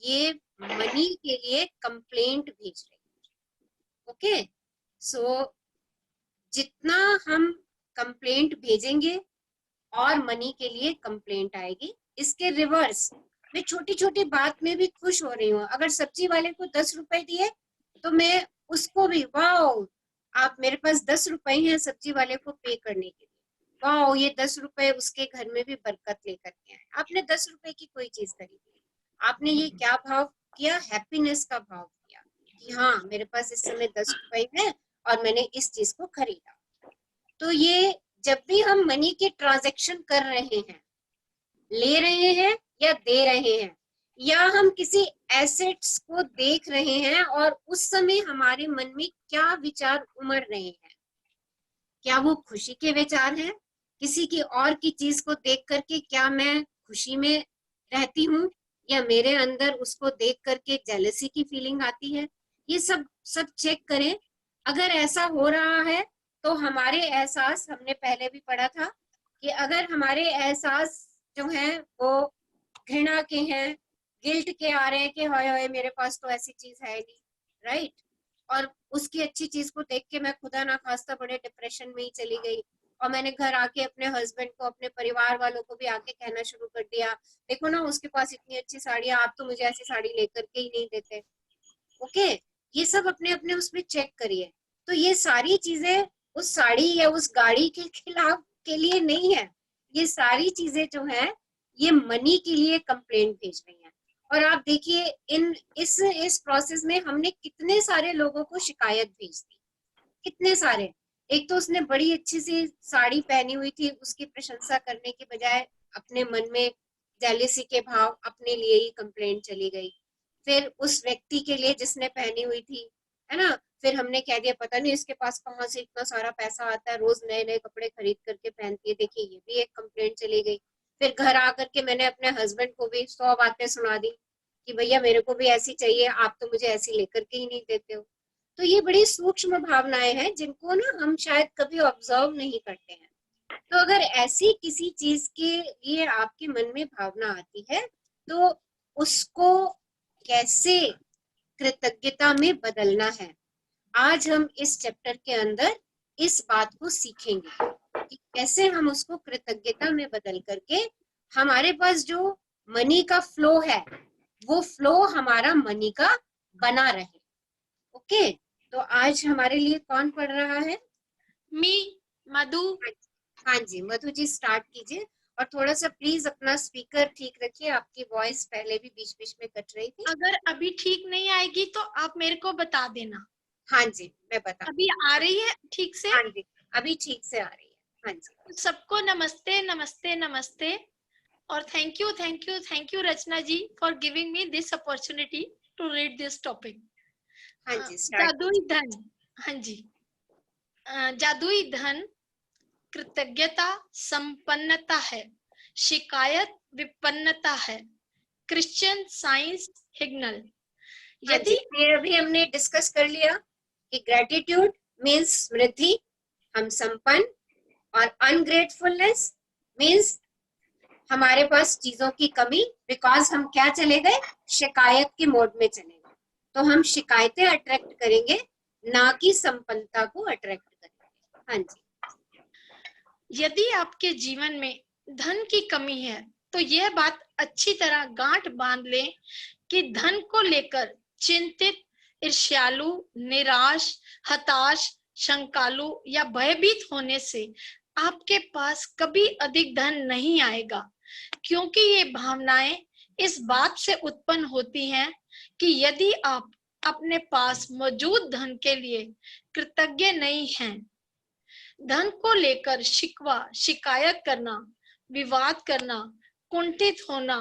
ये मनी के लिए कंप्लेंट भेज रही है। ओके, सो जितना हम कंप्लेंट भेजेंगे और मनी के लिए कंप्लेंट आएगी। इसके रिवर्स, मैं छोटी छोटी बात में भी खुश हो रही हूँ। अगर सब्जी वाले को 10 रुपए दिए, तो मैं उसको भी, वाओ आप मेरे पास 10 रुपए हैं सब्जी वाले को पे करने के लिए, वाओ ये 10 रुपए उसके घर में भी बरकत लेकर के आए। आपने 10 रुपए की कोई चीज खरीदी, आपने ये क्या भाव किया, हैप्पीनेस का भाव किया कि हाँ मेरे पास इस समय 10 रुपए है और मैंने इस चीज को खरीदा। तो ये जब भी हम मनी के ट्रांजैक्शन कर रहे हैं, ले रहे हैं या दे रहे हैं, या हम किसी एसेट्स को देख रहे हैं और उस समय हमारे मन में क्या विचार उमड़ रहे हैं, क्या वो खुशी के विचार हैं, किसी की और की चीज को देख करके क्या मैं खुशी में रहती हूँ, या मेरे अंदर उसको देख करके जेलसी की फीलिंग आती है। ये सब चेक करें। अगर ऐसा हो रहा है तो हमारे एहसास, हमने पहले भी पढ़ा था कि अगर हमारे एहसास जो हैं वो घृणा के हैं, गिल्ट के आ रहे हैं कि हाय हाय मेरे पास तो ऐसी चीज है नहीं, राइट, और उसकी अच्छी चीज को देख के मैं खुदा ना खास्ता बड़े डिप्रेशन में ही चली गई, और मैंने घर आके अपने हस्बैंड को, अपने परिवार वालों को भी आके कहना शुरू कर दिया, देखो ना उसके पास इतनी अच्छी साड़ी है, आप तो मुझे ऐसी साड़ी लेकर के ही नहीं देते। ओके, ये सब अपने अपने उसमें चेक करिए। तो ये सारी चीजें उस साड़ी या उस गाड़ी के खिलाफ के लिए नहीं है, ये सारी चीजें जो है ये मनी के लिए कंप्लेंट भेज रही हैं। और आप देखिए इस प्रोसेस में हमने कितने सारे लोगों को शिकायत भेज दी, कितने सारे। एक तो उसने बड़ी अच्छी सी साड़ी पहनी हुई थी, उसकी प्रशंसा करने के बजाय अपने मन में जेलिसी के भाव, अपने लिए ही कंप्लेंट चली गई। फिर उस व्यक्ति के लिए जिसने पहनी हुई थी, है ना, फिर हमने कह दिया पता नहीं इसके पास कहाँ से इतना सारा पैसा आता है, रोज नए नए कपड़े खरीद करके पहनती है, देखिए ये भी एक कंप्लेंट चली गई। फिर घर आकर के मैंने अपने हस्बैंड को भी 100 बातें सुना दी कि भैया मेरे को भी ऐसी चाहिए, आप तो मुझे ऐसी लेकर के ही नहीं देते हो। तो ये बड़ी सूक्ष्म भावनाएं हैं जिनको ना हम शायद कभी ऑब्जर्व नहीं करते हैं। तो अगर ऐसी किसी चीज के लिए आपके मन में भावना आती है तो उसको कैसे कृतज्ञता में बदलना है, आज हम इस चैप्टर के अंदर इस बात को सीखेंगे कि कैसे हम उसको कृतज्ञता में बदल करके हमारे पास जो मनी का फ्लो है वो फ्लो हमारा मनी का बना रहे। ओके, तो आज हमारे लिए कौन पढ़ रहा है? मधु। हाँ जी, मधु जी स्टार्ट कीजिए, और थोड़ा सा प्लीज अपना स्पीकर ठीक रखिए, आपकी वॉइस पहले भी बीच बीच में कट रही थी। अगर अभी ठीक नहीं आएगी तो आप मेरे को बता देना। हाँ जी, मैं बता। अभी आ रही है ठीक से? हाँ जी, अभी ठीक से आ रही है। हाँ जी, सबको नमस्ते नमस्ते नमस्ते, और thank you Rachna ji for giving me this opportunity to read this topic. हाँ जी, जादुई धन। हाँ जी, जादुई धन कृतज्ञता संपन्नता है, शिकायत विपन्नता है। क्रिश्चियन साइंस हिग्नल। यदि अभी हमने डिस्कस कर लिया कि ग्रेटिट्यूड मीन्स समृद्धि, हम संपन्न, और अनग्रेटफुलनेस मीन्स हमारे पास चीजों की कमी, बिकॉज हम क्या चले गए, शिकायत के मोड में चले गए। तो हम शिकायतें अट्रैक्ट करेंगे, ना कि संपन्नता को अट्रैक्ट करेंगे। हाँ जी, यदि आपके जीवन में धन की कमी है तो यह बात अच्छी तरह गांठ बांध लें कि धन को लेकर चिंतित, ईर्ष्यालु, निराश, हताश, शंकालु या भयभीत होने से आपके पास कभी अधिक धन नहीं आएगा, क्योंकि ये भावनाएं इस बात से उत्पन्न होती हैं कि यदि आप अपने पास मौजूद धन के लिए कृतज्ञ नहीं हैं, धन को लेकर शिकवा, शिकायत करना, विवाद करना, कुंठित होना,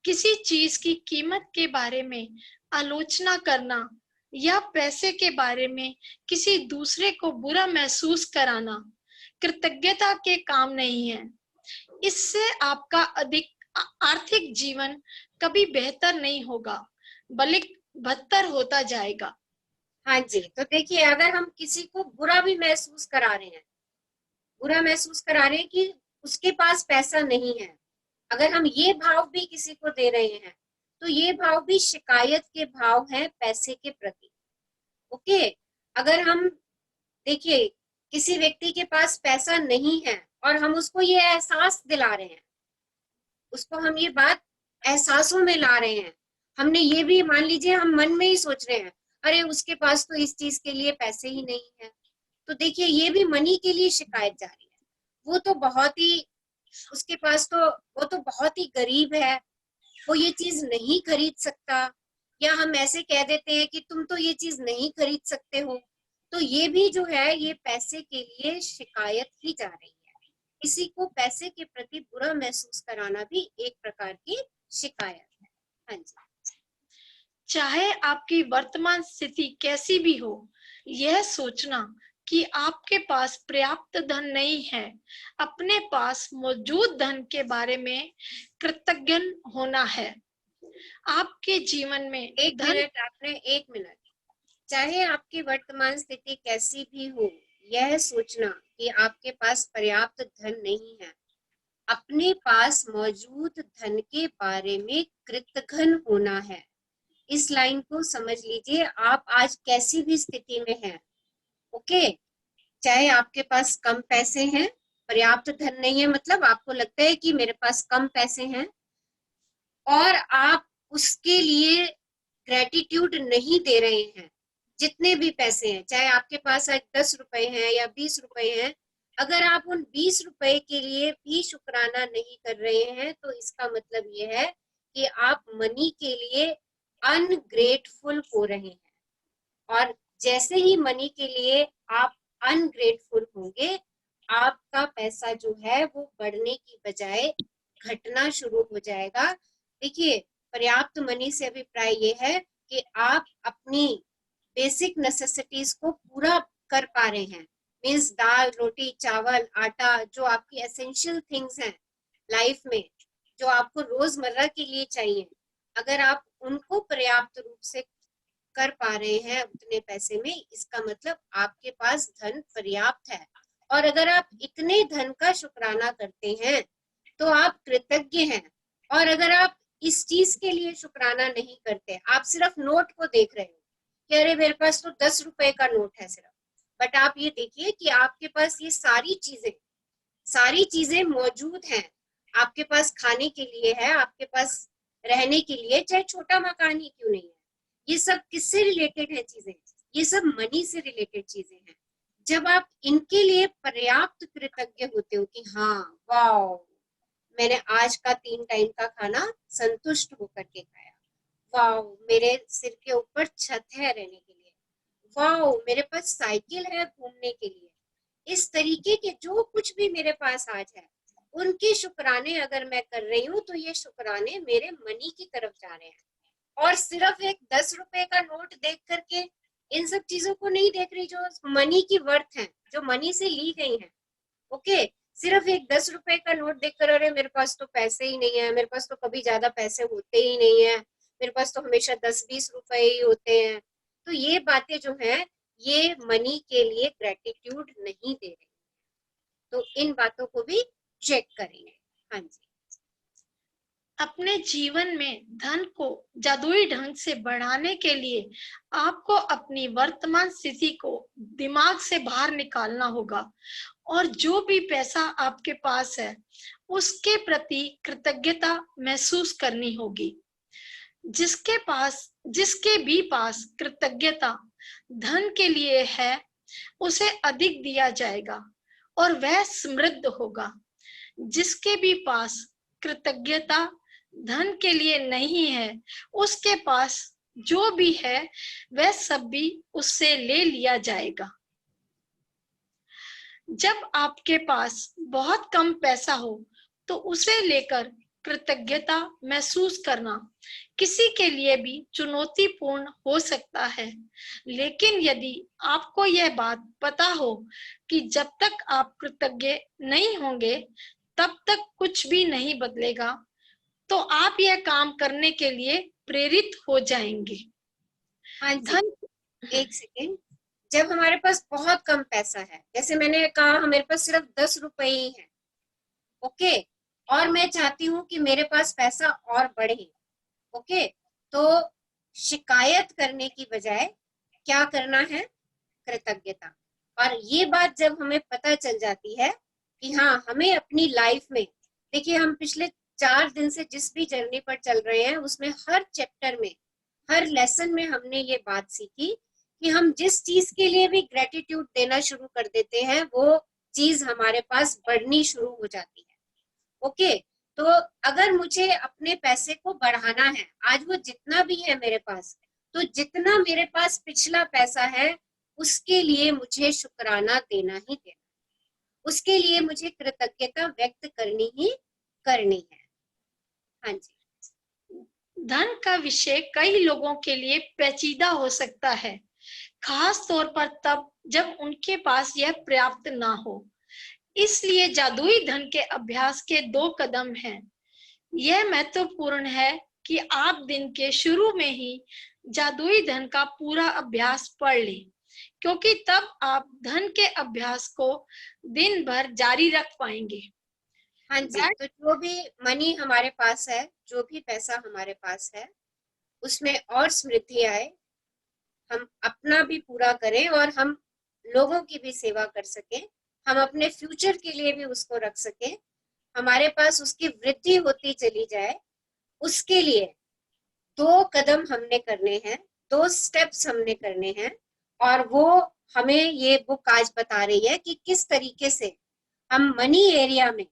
किसी चीज की कीमत के बारे में आलोचना करना या पैसे के बारे में किसी दूसरे को बुरा महसूस कराना कृतज्ञता के काम नहीं है। इससे आपका अधिक आर्थिक जीवन कभी बेहतर नहीं होगा, बल्कि बदतर होता जाएगा। हाँ जी, तो देखिए अगर हम किसी को बुरा भी महसूस करा रहे हैं, बुरा महसूस करा रहे हैं कि उसके पास पैसा नहीं है, अगर हम ये भाव भी किसी को दे रहे हैं तो ये भाव भी शिकायत के भाव हैं पैसे के प्रति। ओके, अगर हम देखिए किसी व्यक्ति के पास पैसा नहीं है और हम उसको ये एहसास दिला रहे हैं, उसको हम ये बात एहसासों में ला रहे हैं, हमने ये भी मान लीजिए हम मन में ही सोच रहे हैं अरे उसके पास तो इस चीज के लिए पैसे ही नहीं है, तो देखिए ये भी मनी के लिए शिकायत जा रही है। वो तो बहुत ही, उसके पास तो वो तो बहुत ही गरीब है, वो ये चीज नहीं खरीद सकता, या हम ऐसे कह देते हैं कि तुम तो ये चीज नहीं खरीद सकते हो, तो ये भी जो है ये पैसे के लिए शिकायत ही जा रही है। किसी को पैसे के प्रति बुरा महसूस कराना भी एक प्रकार की शिकायत है। हाँ जी, चाहे आपकी वर्तमान स्थिति कैसी भी हो, यह सोचना कि आपके पास पर्याप्त धन नहीं है, अपने पास मौजूद धन के बारे में कृतज्ञ होना है। आपके जीवन में एक मिनट, चाहे आपकी वर्तमान स्थिति कैसी भी हो, यह सोचना कि आपके पास पर्याप्त धन नहीं है, अपने पास मौजूद धन के बारे में कृतघ्न होना है। इस लाइन को समझ लीजिए। आप आज कैसी भी स्थिति में हैं, ओके, चाहे आपके पास कम पैसे हैं, पर्याप्त धन नहीं है, मतलब आपको लगता है कि मेरे पास कम पैसे हैं और आप उसके लिए ग्रेटिट्यूड नहीं दे रहे हैं, जितने भी पैसे हैं, चाहे आपके पास आज 10 रुपए हैं या 20 रुपए हैं, अगर आप उन 20 रुपए के लिए भी शुक्राना नहीं कर रहे हैं तो इसका मतलब ये है कि आप मनी के लिए अनग्रेटफुल हो रहे हैं। और जैसे ही मनी के लिए आप अनग्रेटफुल होंगे, आपका पैसा जो है वो बढ़ने की बजाय घटना शुरू हो जाएगा। देखिए, पर्याप्त मनी से अभिप्राय ये है कि आप अपनी बेसिक नेसेसिटीज को पूरा कर पा रहे हैं, मीन्स दाल रोटी चावल आटा, जो आपकी एसेंशियल थिंग्स हैं लाइफ में, जो आपको रोजमर्रा के लिए चाहिए, अगर आप उनको पर्याप्त रूप से कर पा रहे हैं उतने पैसे में, इसका मतलब आपके पास धन पर्याप्त है। और अगर आप इतने धन का शुक्राना करते हैं तो आप कृतज्ञ हैं। और अगर आप इस चीज के लिए शुक्राना नहीं करते, आप सिर्फ नोट को देख रहे हो कि अरे मेरे पास तो 10 रुपए का नोट है सिर्फ, बट आप ये देखिए कि आपके पास ये सारी चीजें मौजूद हैं। आपके पास खाने के लिए है, आपके पास रहने के लिए, चाहे छोटा मकान ही क्यों नहीं है। ये सब किससे रिलेटेड है चीजें? ये सब मनी से रिलेटेड चीजें हैं। जब आप इनके लिए पर्याप्त कृतज्ञ होते हो कि हाँ वाओ, मैंने आज का 3 टाइम का खाना संतुष्ट होकर के खाया, वाओ मेरे सिर के ऊपर छत है रहने के लिए, वाओ मेरे पास साइकिल है घूमने के लिए, इस तरीके के जो कुछ भी मेरे पास आज है, उनके शुक्राने अगर मैं कर रही हूँ तो ये शुक्राने मेरे मनी की तरफ जा रहे हैं। और सिर्फ एक 10 रुपए का नोट देख करके इन सब चीजों को नहीं देख रही जो मनी की वर्थ है, जो मनी से ली गई है। ओके, सिर्फ एक 10 रुपए का नोट देखकर अरे मेरे पास तो पैसे ही नहीं है, मेरे पास तो कभी ज्यादा पैसे होते ही नहीं है, मेरे पास तो हमेशा 10-20 रुपए ही होते हैं, तो ये बातें जो है ये मनी के लिए ग्रेटिट्यूड नहीं दे रही। तो इन बातों को भी चेक करेंगे। हाँ जी। अपने जीवन में धन को जादुई ढंग से बढ़ाने के लिए आपको अपनी वर्तमान स्थिति को दिमाग से बाहर निकालना होगा और जो भी पैसा आपके पास है उसके प्रति कृतज्ञता महसूस करनी होगी। जिसके भी पास कृतज्ञता धन के लिए है उसे अधिक दिया जाएगा और वह समृद्ध होगा। जिसके भी पास कृतज्ञता धन के लिए नहीं है, उसके पास जो भी है वह सब भी उससे ले लिया जाएगा। जब आपके पास बहुत कम पैसा हो तो उसे लेकर कृतज्ञता महसूस करना किसी के लिए भी चुनौतीपूर्ण हो सकता है, लेकिन यदि आपको यह बात पता हो कि जब तक आप कृतज्ञ नहीं होंगे तब तक कुछ भी नहीं बदलेगा, तो आप यह काम करने के लिए प्रेरित हो जाएंगे। हाँ जी, एक सेकेंड। जब हमारे पास बहुत कम पैसा है, जैसे मैंने कहा मेरे पास सिर्फ 10 रुपए ही है, ओके, और मैं चाहती हूँ कि मेरे पास पैसा और बढ़े, ओके, तो शिकायत करने की बजाय क्या करना है? कृतज्ञता। और ये बात जब हमें पता चल जाती है कि हाँ हमें अपनी लाइफ में, देखिए हम पिछले 4 दिन से जिस भी जर्नी पर चल रहे हैं उसमें हर चैप्टर में, हर लेसन में हमने ये बात सीखी कि हम जिस चीज के लिए भी ग्रेटिट्यूड देना शुरू कर देते हैं वो चीज हमारे पास बढ़नी शुरू हो जाती है। ओके, तो अगर मुझे अपने पैसे को बढ़ाना है, आज वो जितना भी है मेरे पास, तो जितना मेरे पास पिछला पैसा है उसके लिए मुझे शुक्राना देना ही देना, उसके लिए मुझे कृतज्ञता व्यक्त करनी ही करनी है। हाँ जी। धन का विषय कई लोगों के लिए पेचीदा हो सकता है, खास तौर पर तब जब उनके पास यह पर्याप्त ना हो। इसलिए जादुई धन के अभ्यास के 2 कदम हैं। यह महत्वपूर्ण है कि आप दिन के शुरू में ही जादुई धन का पूरा अभ्यास पढ़ लें, क्योंकि तब आप धन के अभ्यास को दिन भर जारी रख पाएंगे। हाँ जी, तो जो भी मनी हमारे पास है, जो भी पैसा हमारे पास है, उसमें और समृद्धि आए, हम अपना भी पूरा करें और हम लोगों की भी सेवा कर सकें, हम अपने फ्यूचर के लिए भी उसको रख सकें, हमारे पास उसकी वृद्धि होती चली जाए, उसके लिए 2 कदम हमने करने हैं, 2 स्टेप्स हमने करने हैं। और वो हमें ये बुक आज बता रही है कि किस तरीके से हम मनी एरिया में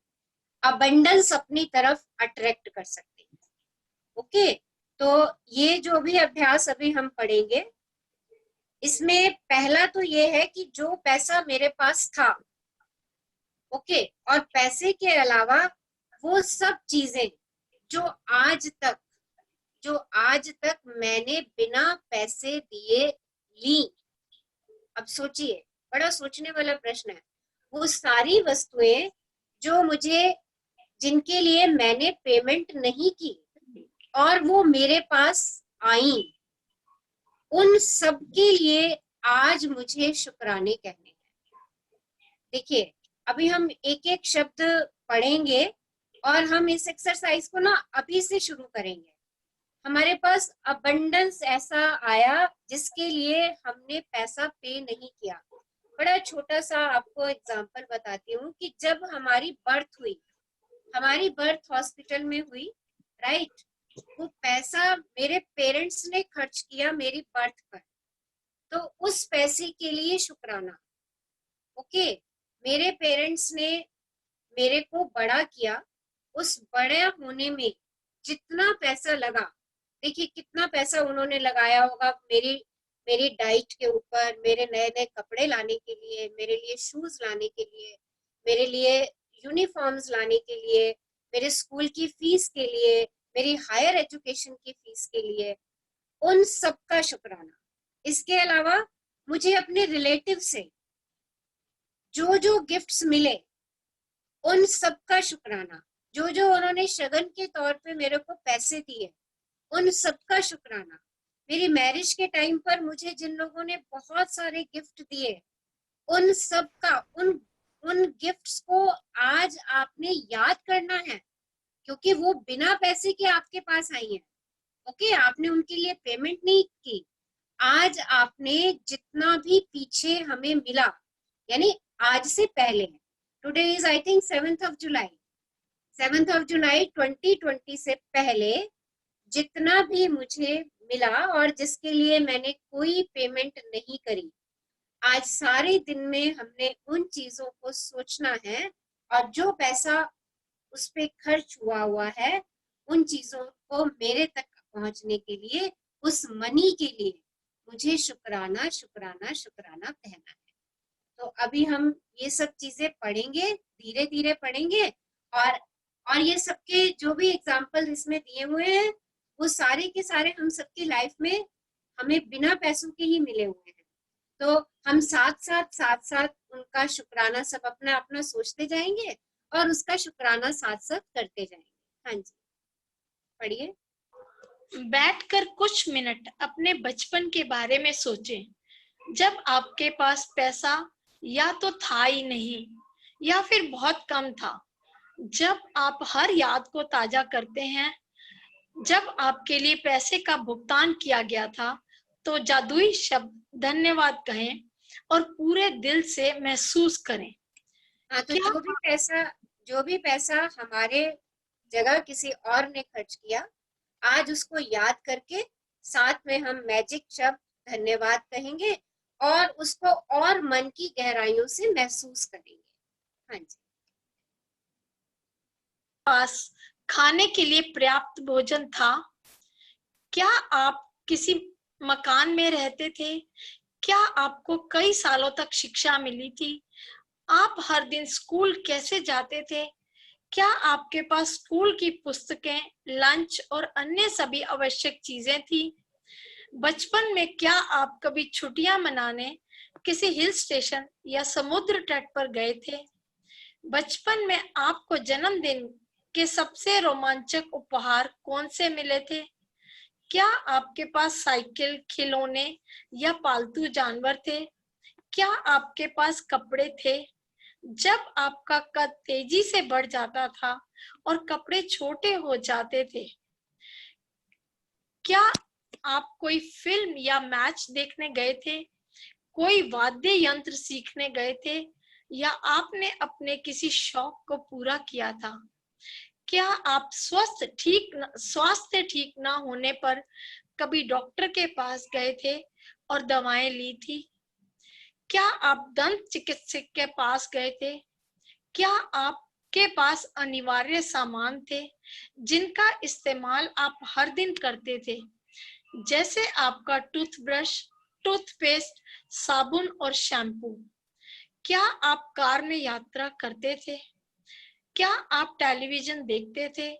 अबंडेंस अपनी तरफ अट्रैक्ट कर सकते हैं। ओके, तो ये जो भी अभ्यास अभी हम पढ़ेंगे, इसमें पहला तो ये है कि जो पैसा मेरे पास था, ओके, और पैसे के अलावा वो सब चीजें जो आज तक मैंने बिना पैसे दिए ली। अब सोचिए, बड़ा सोचने वाला प्रश्न है। वो सारी वस्तुएं जो मुझे, जिनके लिए मैंने पेमेंट नहीं की और वो मेरे पास आई, उन सब के लिए आज मुझे शुक्राने कहने हैं। देखिए, अभी हम एक एक शब्द पढ़ेंगे और हम इस एक्सरसाइज को ना अभी से शुरू करेंगे। हमारे पास अबंडेंस ऐसा आया जिसके लिए हमने पैसा पे नहीं किया। बड़ा छोटा सा आपको एग्जांपल बताती हूँ कि जब हमारी बर्थ हुई, हमारी बर्थ हॉस्पिटल में हुई, राइट, वो पैसा मेरे पेरेंट्स ने खर्च किया मेरी बर्थ पर, तो उस पैसे के लिए शुक्राना। ओके, मेरे पेरेंट्स ने मेरे को बड़ा किया, उस बड़ा होने में जितना पैसा लगा, देखिए कितना पैसा उन्होंने लगाया होगा मेरी डाइट के ऊपर, मेरे नए नए कपड़े लाने के लिए, मेरे लिए शूज लाने के लिए, मेरे लिए यूनिफॉर्म्स लाने के लिए, मेरे स्कूल की फीस के लिए, मेरी हायर एजुकेशन की फीस के लिए, उन सब का शुक्राना। इसके अलावा मुझे अपने रिलेटिव से जो जो गिफ्ट्स मिले, उन सब का शुक्राना। जो जो उन्होंने शगन के तौर पे मेरे को पैसे दिए, उन सब का शुक्राना। मेरी मैरिज के टाइम पर मुझे जिन लोगों ने बहुत सारे गिफ्ट दिए, उन सब का, उन गिफ्ट्स को आज आपने याद करना है, क्योंकि वो बिना पैसे के आपके पास आई है। ओके, आपने उनके लिए पेमेंट नहीं की। आज आपने जितना भी पीछे हमें मिला, यानी आज से पहले, today is I think 7th of July, 7th of July 2020 से पहले जितना भी मुझे मिला और जिसके लिए मैंने कोई पेमेंट नहीं करी, आज सारे दिन में हमने उन चीजों को सोचना है, और जो पैसा उस पे खर्च हुआ है, उन चीजों को मेरे तक पहुंचने के लिए, उस मनी के लिए मुझे शुक्राना शुक्राना शुक्राना कहना है। तो अभी हम ये सब चीजें पढ़ेंगे, धीरे धीरे पढ़ेंगे, और ये सबके जो भी एग्जाम्पल इसमें दिए हुए हैं, वो सारे के सारे हम सबकी लाइफ में हमें बिना पैसों के ही मिले हुए हैं। तो हम साथ साथ उनका शुक्राना सब अपना अपना सोचते जाएंगे और उसका शुक्राना साथ साथ करते जाएंगे। हाँ जी, पढ़िए। बैठकर कुछ मिनट अपने बचपन के बारे में सोचें, जब आपके पास पैसा या तो था ही नहीं या फिर बहुत कम था। जब आप हर याद को ताजा करते हैं, जब आपके लिए पैसे का भुगतान किया गया था, तो जादुई शब्द धन्यवाद कहें और पूरे दिल से महसूस करें। हाँ, तो जो भी पैसा हमारे जगह किसी और ने खर्च किया, आज उसको याद करके साथ में हम मैजिक शब्द धन्यवाद कहेंगे और उसको और मन की गहराइयों से महसूस करेंगे। हाँ जी। पास खाने के लिए पर्याप्त भोजन था? क्या आप किसी मकान में रहते थे? क्या आपको कई सालों तक शिक्षा मिली थी? आप हर दिन स्कूल कैसे जाते थे? क्या आपके पास स्कूल की पुस्तकें, लंच और अन्य सभी आवश्यक चीजें थी? बचपन में क्या आप कभी छुट्टियां मनाने किसी हिल स्टेशन या समुद्र तट पर गए थे? बचपन में आपको जन्मदिन के सबसे रोमांचक उपहार कौन से मिले थे? क्या आपके पास साइकिल, खिलौने या पालतू जानवर थे? क्या आपके पास कपड़े थे? जब आपका कद तेजी से बढ़ जाता था और कपड़े छोटे हो जाते थे, क्या आप कोई फिल्म या मैच देखने गए थे, कोई वाद्य यंत्र सीखने गए थे, या आपने अपने किसी शौक को पूरा किया था? क्या आप स्वास्थ्य ठीक ना होने पर कभी डॉक्टर के पास गए थे और दवाएं ली थी? क्या आप दंत चिकित्सक के पास गए थे? क्या आपके पास अनिवार्य सामान थे जिनका इस्तेमाल आप हर दिन करते थे, जैसे आपका टूथब्रश, टूथपेस्ट, साबुन और शैम्पू? क्या आप कार में यात्रा करते थे? क्या आप टेलीविजन देखते थे,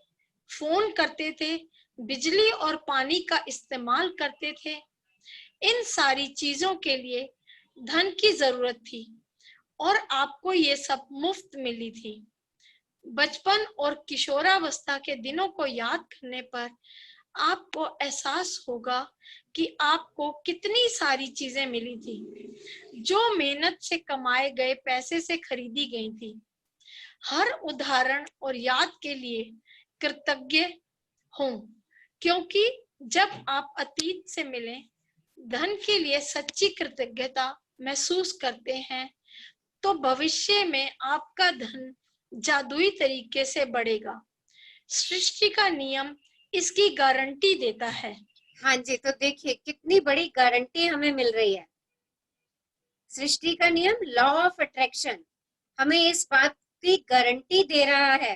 फोन करते थे, बिजली और पानी का इस्तेमाल करते थे? इन सारी चीजों के लिए धन की जरूरत थी और आपको ये सब मुफ्त मिली थी। बचपन और किशोरावस्था के दिनों को याद करने पर आपको एहसास होगा कि आपको कितनी सारी चीजें मिली थी जो मेहनत से कमाए गए पैसे से खरीदी गई थी। हर उदाहरण और याद के लिए कृतज्ञ हों, क्योंकि जब आप अतीत से मिलें, धन के लिए सच्ची कृतज्ञता महसूस करते हैं, तो भविष्य में आपका धन जादुई तरीके से बढ़ेगा। सृष्टि का नियम इसकी गारंटी देता है। हाँ जी, तो देखिए कितनी बड़ी गारंटी हमें मिल रही है। सृष्टि का नियम, लॉ ऑफ अट्रैक्शन, हमें इस बात की गारंटी दे रहा है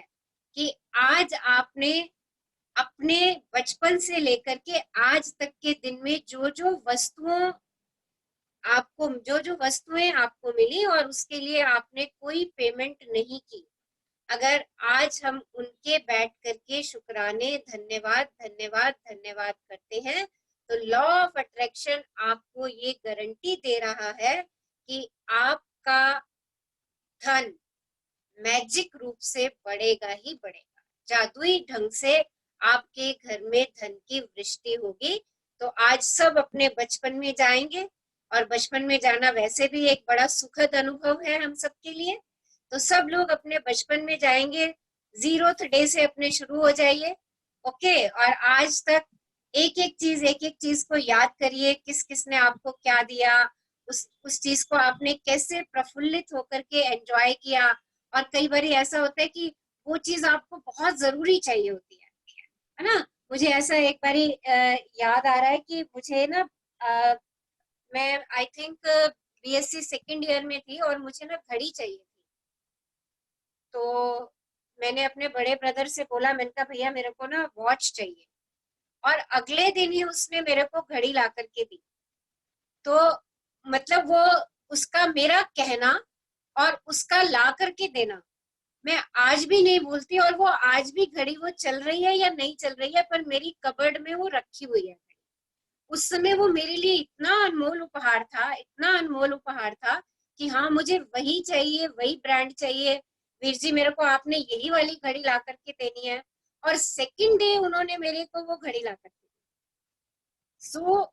कि आज आपने अपने बचपन से लेकर के आज तक के दिन में जो जो वस्तुएं आपको मिली और उसके लिए आपने कोई पेमेंट नहीं की, अगर आज हम उनके बैठ करके शुक्राने धन्यवाद धन्यवाद धन्यवाद करते हैं, तो लॉ ऑफ अट्रैक्शन आपको ये गारंटी दे रहा है कि आपका धन मैजिक रूप से बढ़ेगा ही बढ़ेगा। जादुई ढंग से आपके घर में धन की वृष्टि होगी। तो आज सब अपने बचपन में जाएंगे, और बचपन में जाना वैसे भी एक बड़ा सुखद अनुभव है हम सबके लिए। तो सब लोग अपने बचपन में जाएंगे, 0th डे से अपने शुरू हो जाइए, ओके। और आज तक एक एक चीज को याद करिए, किस किस ने आपको क्या दिया, उस चीज को आपने कैसे प्रफुल्लित होकर के एंजॉय किया। और कई बार ऐसा होता है कि वो चीज आपको बहुत जरूरी चाहिए होती है ना। मुझे ऐसा एक बारी याद आ रहा है कि मुझे ना मैं I think BSc second year में थी और मुझे ना घड़ी चाहिए थी। तो मैंने अपने बड़े ब्रदर से बोला, मैंने कहा भैया मेरे को ना वॉच चाहिए, और अगले दिन ही उसने मेरे को घड़ी ला करके दी। तो मतलब वो उसका मेरा कहना और उसका ला करके देना मैं आज भी नहीं भूलती। और वो आज भी घड़ी वो चल रही है या नहीं चल रही है, पर मेरी कबर्ड में वो रखी हुई है। उस समय वो मेरे लिए इतना अनमोल उपहार था, इतना अनमोल उपहार था कि हाँ मुझे वही चाहिए, वही ब्रांड चाहिए। वीर जी मेरे को आपने यही वाली घड़ी ला करके देनी है। और सेकंड डे उन्होंने मेरे को वो घड़ी ला करके दी। सो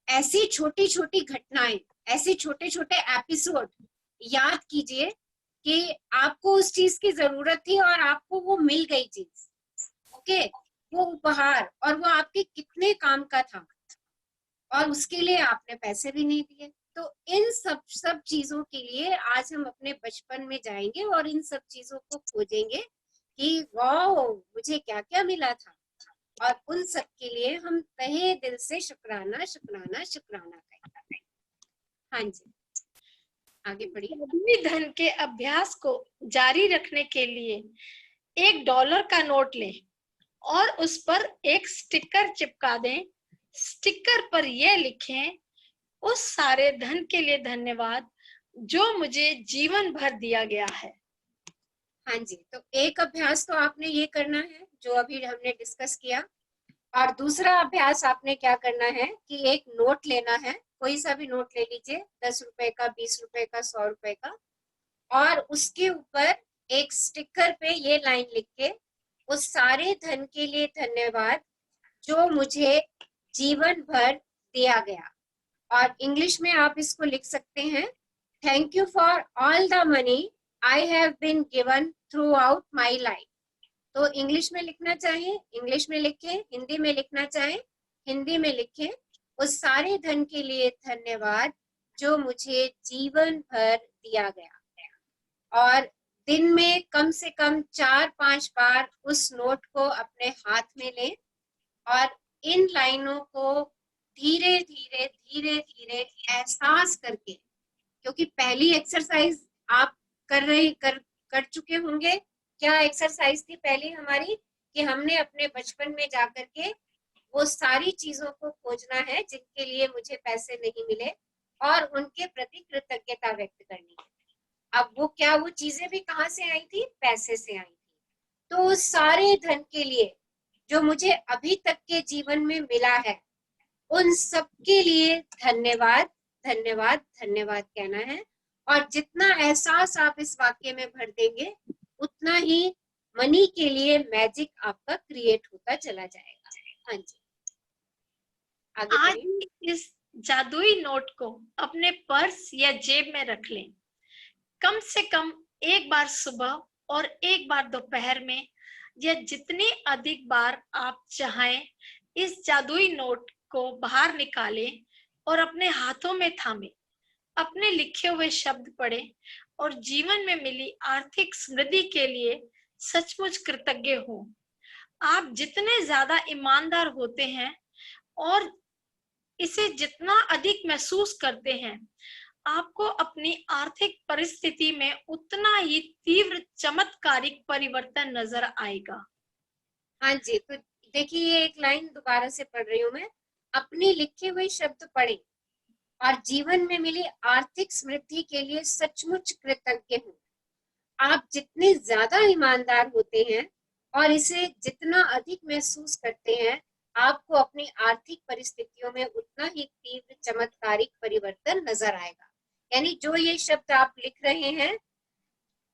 ऐसी छोटी छोटी घटनाएं, ऐसे छोटे छोटे एपिसोड याद कीजिए कि आपको उस चीज की जरूरत थी और आपको वो मिल गई चीज, ओके, वो उपहार, और वो आपके कितने काम का था, और उसके लिए आपने पैसे भी नहीं दिए। तो इन सब चीजों के लिए आज हम अपने बचपन में जाएंगे और इन सब चीजों को खोजेंगे कि वाह मुझे क्या क्या मिला था, और उन सब के लिए हम तहे दिल से शुक्राना शुक्राना शुक्राना करेंगे। हाँ जी, आगे बढ़िए। धन के अभ्यास को जारी रखने के लिए $1 का नोट लें और उस पर एक स्टिकर चिपका दें। स्टिकर पर यह लिखें, उस सारे धन के लिए धन्यवाद जो मुझे जीवन भर दिया गया है। हाँ जी, तो एक अभ्यास तो आपने ये करना है जो अभी हमने डिस्कस किया, और दूसरा अभ्यास आपने क्या करना है कि एक नोट लेना है, कोई सा भी नोट ले लीजिए, 10 रुपए का, 20 रुपए का, 100 रुपए का, और उसके ऊपर एक स्टिकर पे ये लाइन लिख के, उस सारे धन के लिए धन्यवाद जो मुझे जीवन भर दिया गया। और इंग्लिश में आप इसको लिख सकते हैं, thank you for all the money I have been given throughout my life. तो इंग्लिश में लिखना चाहें इंग्लिश में लिखें, हिंदी में लिखना चाहें हिंदी में लिखें, उस सारे धन के लिए धन्यवाद जो मुझे जीवन भर दिया गया। और दिन में कम से कम 4-5 बार उस नोट को अपने हाथ में लें और इन लाइनों को धीरे धीरे धीरे धीरे एहसास करके, क्योंकि पहली एक्सरसाइज आप कर चुके होंगे। क्या एक्सरसाइज थी पहली हमारी? कि हमने अपने बचपन में जाकर के वो सारी चीजों को खोजना है जिनके लिए मुझे पैसे नहीं मिले और उनके प्रति कृतज्ञता व्यक्त करनी है। अब वो चीजें भी कहाँ से आई थी? पैसे से आई थी। तो उस सारे धन के लिए जो मुझे अभी तक के जीवन में मिला है, उन सब के लिए धन्यवाद धन्यवाद धन्यवाद कहना है। और जितना एहसास आप इस वाक्य में भर देंगे, उतना ही मनी के लिए मैजिक आपका क्रिएट होता चला जाएगा। हाँ जी, आगे आज इस जादुई नोट को अपने पर्स या जेब में रख लें। कम से कम एक बार सुबह और एक बार दोपहर में, या जितनी अधिक बार आप चाहें, इस जादुई नोट को बाहर निकालें और अपने हाथों में थामें। अपने लिखे हुए शब्द पढ़ें और जीवन में मिली आर्थिक समृद्धि के लिए सचमुच कृतज्ञ हो। आप जितने ज्यादा ईमानदार होते हैं और इसे जितना अधिक महसूस करते हैं, आपको अपनी आर्थिक परिस्थिति में उतना ही तीव्र चमत्कारिक परिवर्तन नजर आएगा। हाँ जी, तो देखिए ये एक लाइन दोबारा से पढ़ रही हूँ मैं। अपने लिखे हुए शब्द पढ़ें और जीवन में मिली आर्थिक समृद्धि के लिए सचमुच कृतज्ञ हूँ। आप जितने ज्यादा ईमानदार होते हैं और इसे जितना अधिक महसूस करते हैं, आपको अपनी आर्थिक परिस्थितियों में उतना ही तीव्र चमत्कारिक परिवर्तन नजर आएगा। यानी जो ये शब्द आप लिख रहे हैं,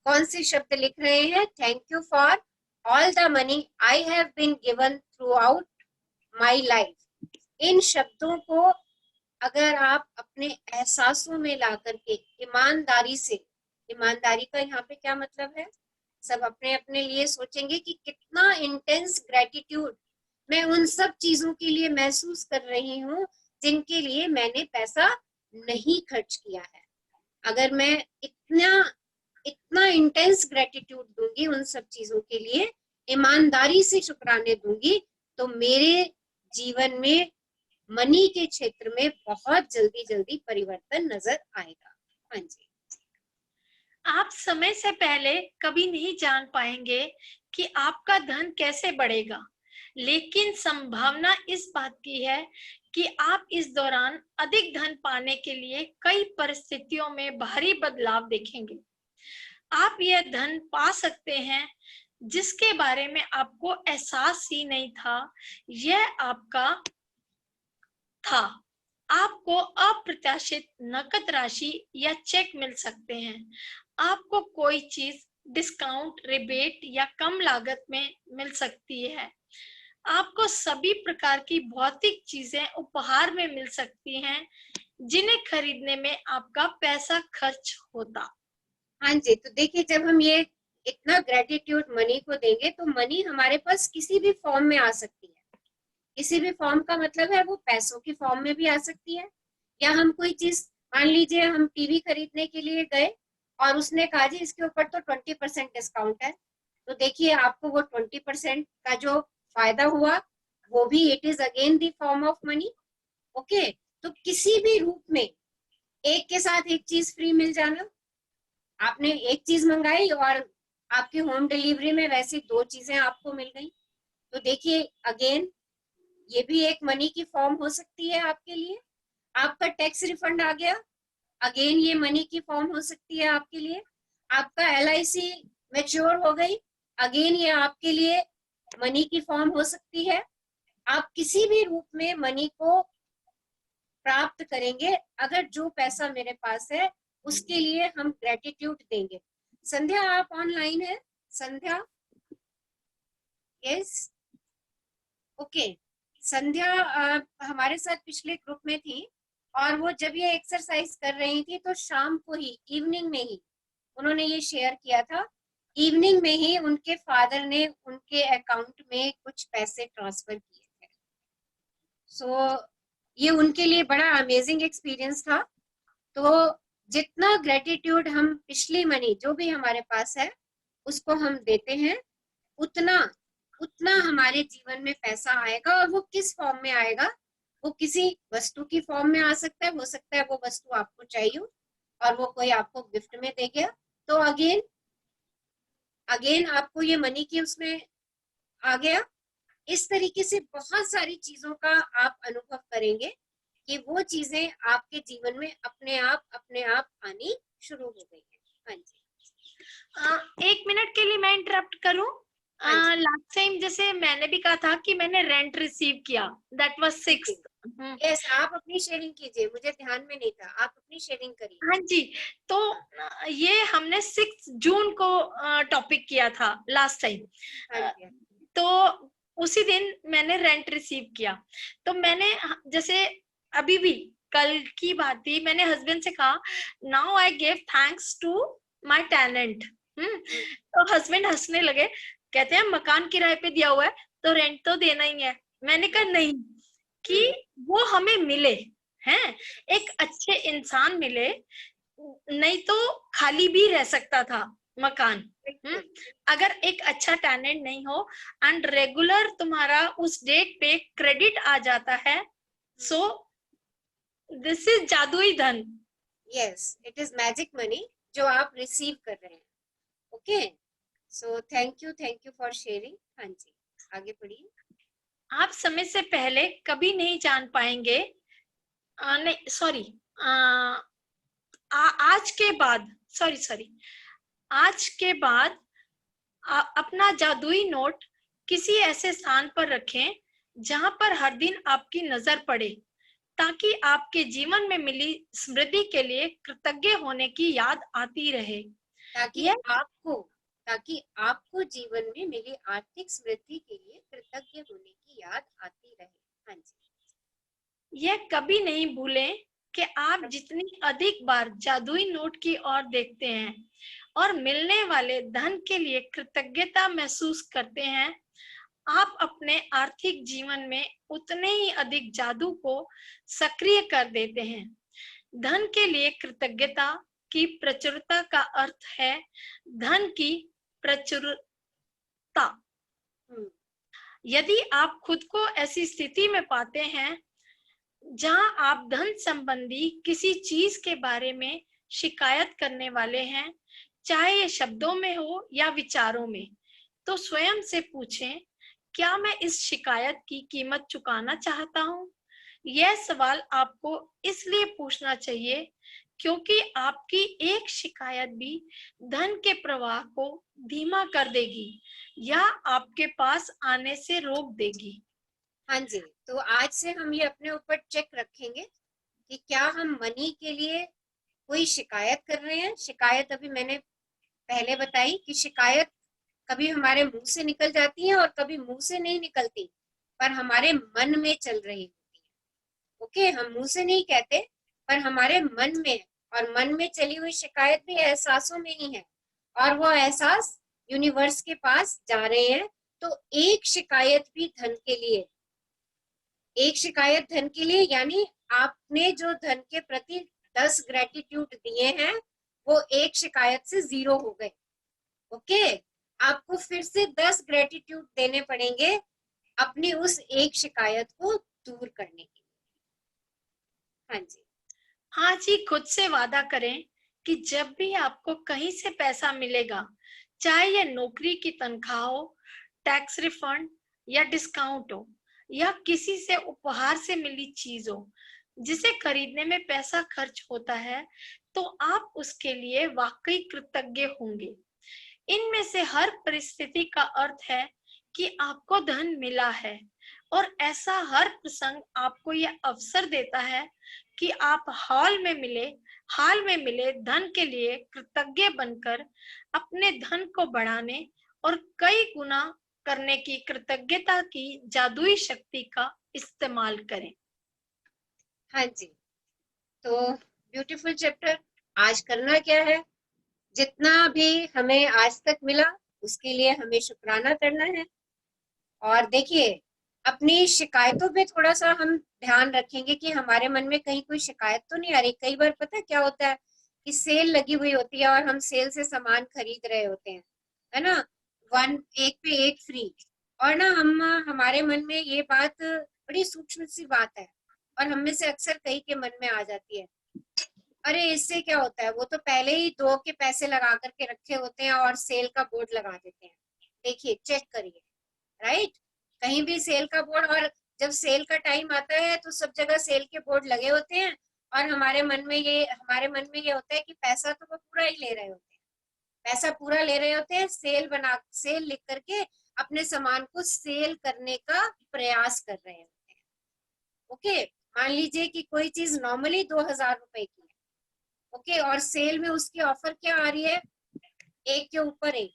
कौन से शब्द लिख रहे हैं? Thank you for all the money I have been given throughout my life. इन शब्दों को अगर आप अपने एहसासों में ला करके ईमानदारी से, ईमानदारी का यहाँ पे क्या मतलब है, सब अपने अपने लिए सोचेंगे कि कितना इंटेंस ग्रेटिट्यूड मैं उन सब चीजों के लिए महसूस कर रही हूँ जिनके लिए मैंने पैसा नहीं खर्च किया है। अगर मैं इतना इंटेंस ग्रेटिट्यूड दूंगी उन सब चीजों के लिए, ईमानदारी से शुक्राने दूंगी, तो मेरे जीवन में मनी के क्षेत्र में बहुत जल्दी जल्दी परिवर्तन नजर आएगा। हाँ जी, आप समय से पहले कभी नहीं जान पाएंगे कि आपका धन कैसे बढ़ेगा, लेकिन संभावना इस बात की है कि आप इस दौरान अधिक धन पाने के लिए कई परिस्थितियों में भारी बदलाव देखेंगे। आप यह धन पा सकते हैं जिसके बारे में आपको एहसास ही नहीं था यह आपका था। आपको अप्रत्याशित नकद राशि या चेक मिल सकते हैं। आपको कोई चीज डिस्काउंट, रिबेट या कम लागत में मिल सकती है। आपको सभी प्रकार की भौतिक चीजें उपहार में मिल सकती हैं जिन्हें खरीदने में आपका पैसा खर्च होता। हाँ जी, तो देखिए जब हम ये इतना ग्रेटिट्यूड मनी को देंगे तो मनी हमारे पास किसी भी फॉर्म में आ सकती है। किसी भी फॉर्म का मतलब है वो पैसों की फॉर्म में भी आ सकती है, या हम कोई चीज, मान लीजिए हम टीवी खरीदने के लिए गए और उसने कहा जी इसके ऊपर तो 20% डिस्काउंट है, तो देखिए आपको वो 20% का जो फायदा हुआ वो भी it is again the form of money. Okay, तो किसी भी रूप में एक के साथ एक चीज फ्री मिल जाना, आपने एक चीज मंगाई और आपकी होम डिलीवरी में वैसी 2 चीजें आपको मिल गई, तो देखिए अगेन ये भी एक मनी की फॉर्म हो सकती है आपके लिए। आपका टैक्स रिफंड आ गया, अगेन ये मनी की फॉर्म हो सकती है आपके लिए। आपका LIC मैच्योर हो गई, अगेन ये आपके लिए मनी की फॉर्म हो सकती है। आप किसी भी रूप में मनी को प्राप्त करेंगे अगर जो पैसा मेरे पास है उसके लिए हम ग्रेटिट्यूड देंगे। संध्या आप ऑनलाइन है? संध्या, यस, ओके। संध्या हमारे साथ पिछले ग्रुप में थी और वो जब ये एक्सरसाइज कर रही थी तो शाम को ही, इवनिंग में ही उन्होंने ये शेयर किया था। इवनिंग में ही उनके फादर ने उनके अकाउंट में कुछ पैसे ट्रांसफर किए थे। सो ये उनके लिए बड़ा अमेजिंग एक्सपीरियंस था। तो जितना ग्रेटिट्यूड हम पिछली मनी जो भी हमारे पास है उसको हम देते हैं, उतना उतना हमारे जीवन में पैसा आएगा। और वो किस फॉर्म में आएगा? वो किसी वस्तु की फॉर्म में आ सकता है, हो सकता है वो वस्तु आपको चाहिए और वो कोई आपको गिफ्ट में दे गया, तो अगेन आपको ये मनी की उसमें आ गया। इस तरीके से बहुत सारी चीजों का आप अनुभव करेंगे कि वो चीजें आपके जीवन में अपने आप आनी शुरू हो गई है। हाँ जी, 1 मिनट के लिए मैं इंटरप्ट करूं? लास्ट टाइम जैसे मैंने भी कहा था कि मैंने रेंट रिसीव किया, दैट वाज 6th। यस, आप अपनी शेयरिंग कीजिए, मुझे ध्यान में नहीं था, आप अपनी शेयरिंग करिए। हाँ जी, तो ये हमने 6 जून को टॉपिक किया था लास्ट टाइम। तो उसी दिन मैंने रेंट रिसीव किया। तो मैंने जैसे अभी भी कल की बात थी, मैंने हस्बैंड से कहा now I give thanks to my tenant. तो हस्बैंड हंसने लगे, कहते हैं मकान किराए पे दिया हुआ है तो रेंट तो देना ही है। मैंने कहा नहीं, कि वो हमें मिले हैं, एक अच्छे इंसान मिले, नहीं तो खाली भी रह सकता था मकान। अगर एक अच्छा टेनेंट नहीं हो एंड रेगुलर तुम्हारा उस डेट पे क्रेडिट आ जाता है, सो दिस इज जादुई धन। Yes, it is magic money जो आप रिसीव कर रहे हैं। Okay, so thank you for sharing. हाँ जी, आगे पढ़िए। आप समय से पहले कभी नहीं जान पाएंगे, नहीं सॉरी, आज के बाद, सॉरी आज के बाद अपना जादुई नोट किसी ऐसे स्थान पर रखें जहां पर हर दिन आपकी नजर पड़े, ताकि आपके जीवन में मिली समृद्धि के लिए कृतज्ञ होने की याद आती रहे। ताकि आपको जीवन में मिली आर्थिक समृद्धि के लिए कृतज्ञ होने की याद आती रहे। हाँ जी, यह कभी नहीं भूलें कि आप जितनी अधिक बार जादुई नोट की ओर देखते हैं और मिलने वाले धन के लिए कृतज्ञता महसूस करते हैं, आप अपने आर्थिक जीवन में उतने ही अधिक जादू को सक्रिय कर देते हैं। धन के लिए कृतज्ञता की प्रचुरता का अर्थ है धन की प्रचुरता। यदि आप खुद को ऐसी स्थिति में पाते हैं जहां आप धन संबंधी किसी चीज के बारे में शिकायत करने वाले हैं, चाहे ये शब्दों में हो या विचारों में, तो स्वयं से पूछें, क्या मैं इस शिकायत की कीमत चुकाना चाहता हूँ? यह सवाल आपको इसलिए पूछना चाहिए क्योंकि आपकी एक शिकायत भी धन के प्रवाह को धीमा कर देगी या आपके पास आने से रोक देगी। हाँ जी, तो आज से हम ये अपने ऊपर चेक रखेंगे कि क्या हम मनी के लिए कोई शिकायत कर रहे हैं। शिकायत अभी मैंने पहले बताई कि शिकायत कभी हमारे मुंह से निकल जाती है और कभी मुंह से नहीं निकलती, पर हमारे मन में चल रही होती है। ओके, हम मुंह से नहीं कहते पर हमारे मन में, और मन में चली हुई शिकायत भी एहसासों में ही है, और वो एहसास यूनिवर्स के पास जा रहे हैं। तो एक शिकायत भी धन के लिए, एक शिकायत धन के लिए, यानी आपने जो धन के प्रति 10 ग्रेटिट्यूड दिए हैं वो एक शिकायत से 0 हो गए। ओके, आपको फिर से 10 ग्रेटिट्यूड देने पड़ेंगे अपनी उस एक शिकायत को दूर करने के लिए। हाँ जी, हाँ जी, खुद से वादा करें कि जब भी आपको कहीं से पैसा मिलेगा, चाहे यह नौकरी की तनख्वाह हो, टैक्स रिफंड या डिस्काउंट हो, या किसी से उपहार से मिली चीज हो जिसे खरीदने में पैसा खर्च होता है, तो आप उसके लिए वाकई कृतज्ञ होंगे। इनमें से हर परिस्थिति का अर्थ है कि आपको धन मिला है, और ऐसा हर प्रसंग आपको यह अवसर देता है कि आप हाल में मिले धन के लिए कृतज्ञ बनकर अपने धन को बढ़ाने और कई गुना करने की कृतज्ञता की जादुई शक्ति का इस्तेमाल करें। हाँ जी, तो ब्यूटीफुल चैप्टर। आज करना क्या है, जितना भी हमें आज तक मिला उसके लिए हमें शुक्राना करना है। और देखिए, अपनी शिकायतों पे थोड़ा सा हम ध्यान रखेंगे कि हमारे मन में कहीं कोई शिकायत तो नहीं आ रही। कई बार पता है क्या होता है कि सेल लगी हुई होती है और हम सेल से सामान खरीद रहे होते हैं, है ना, एक पे एक फ्री, और ना हमारे मन में ये बात, बड़ी सूक्ष्म सी बात है, और हम में से अक्सर कई के मन में आ जाती है, अरे इससे क्या होता है, वो तो पहले ही 2 के पैसे लगा करके रखे होते हैं और सेल का बोर्ड लगा देते हैं। देखिए, चेक करिए, राइट, कहीं भी सेल का बोर्ड, और जब सेल का टाइम आता है तो सब जगह सेल के बोर्ड लगे होते हैं, और हमारे मन में ये होता है कि पैसा तो वो पूरा ही ले रहे होते हैं, पैसा पूरा ले रहे होते हैं, सेल लिख करके अपने सामान को सेल करने का प्रयास कर रहे होते हैं। ओके, मान लीजिए कि कोई चीज नॉर्मली 2000 रुपए की है, ओके, और सेल में उसकी ऑफर क्या आ रही है, 1 के ऊपर 1,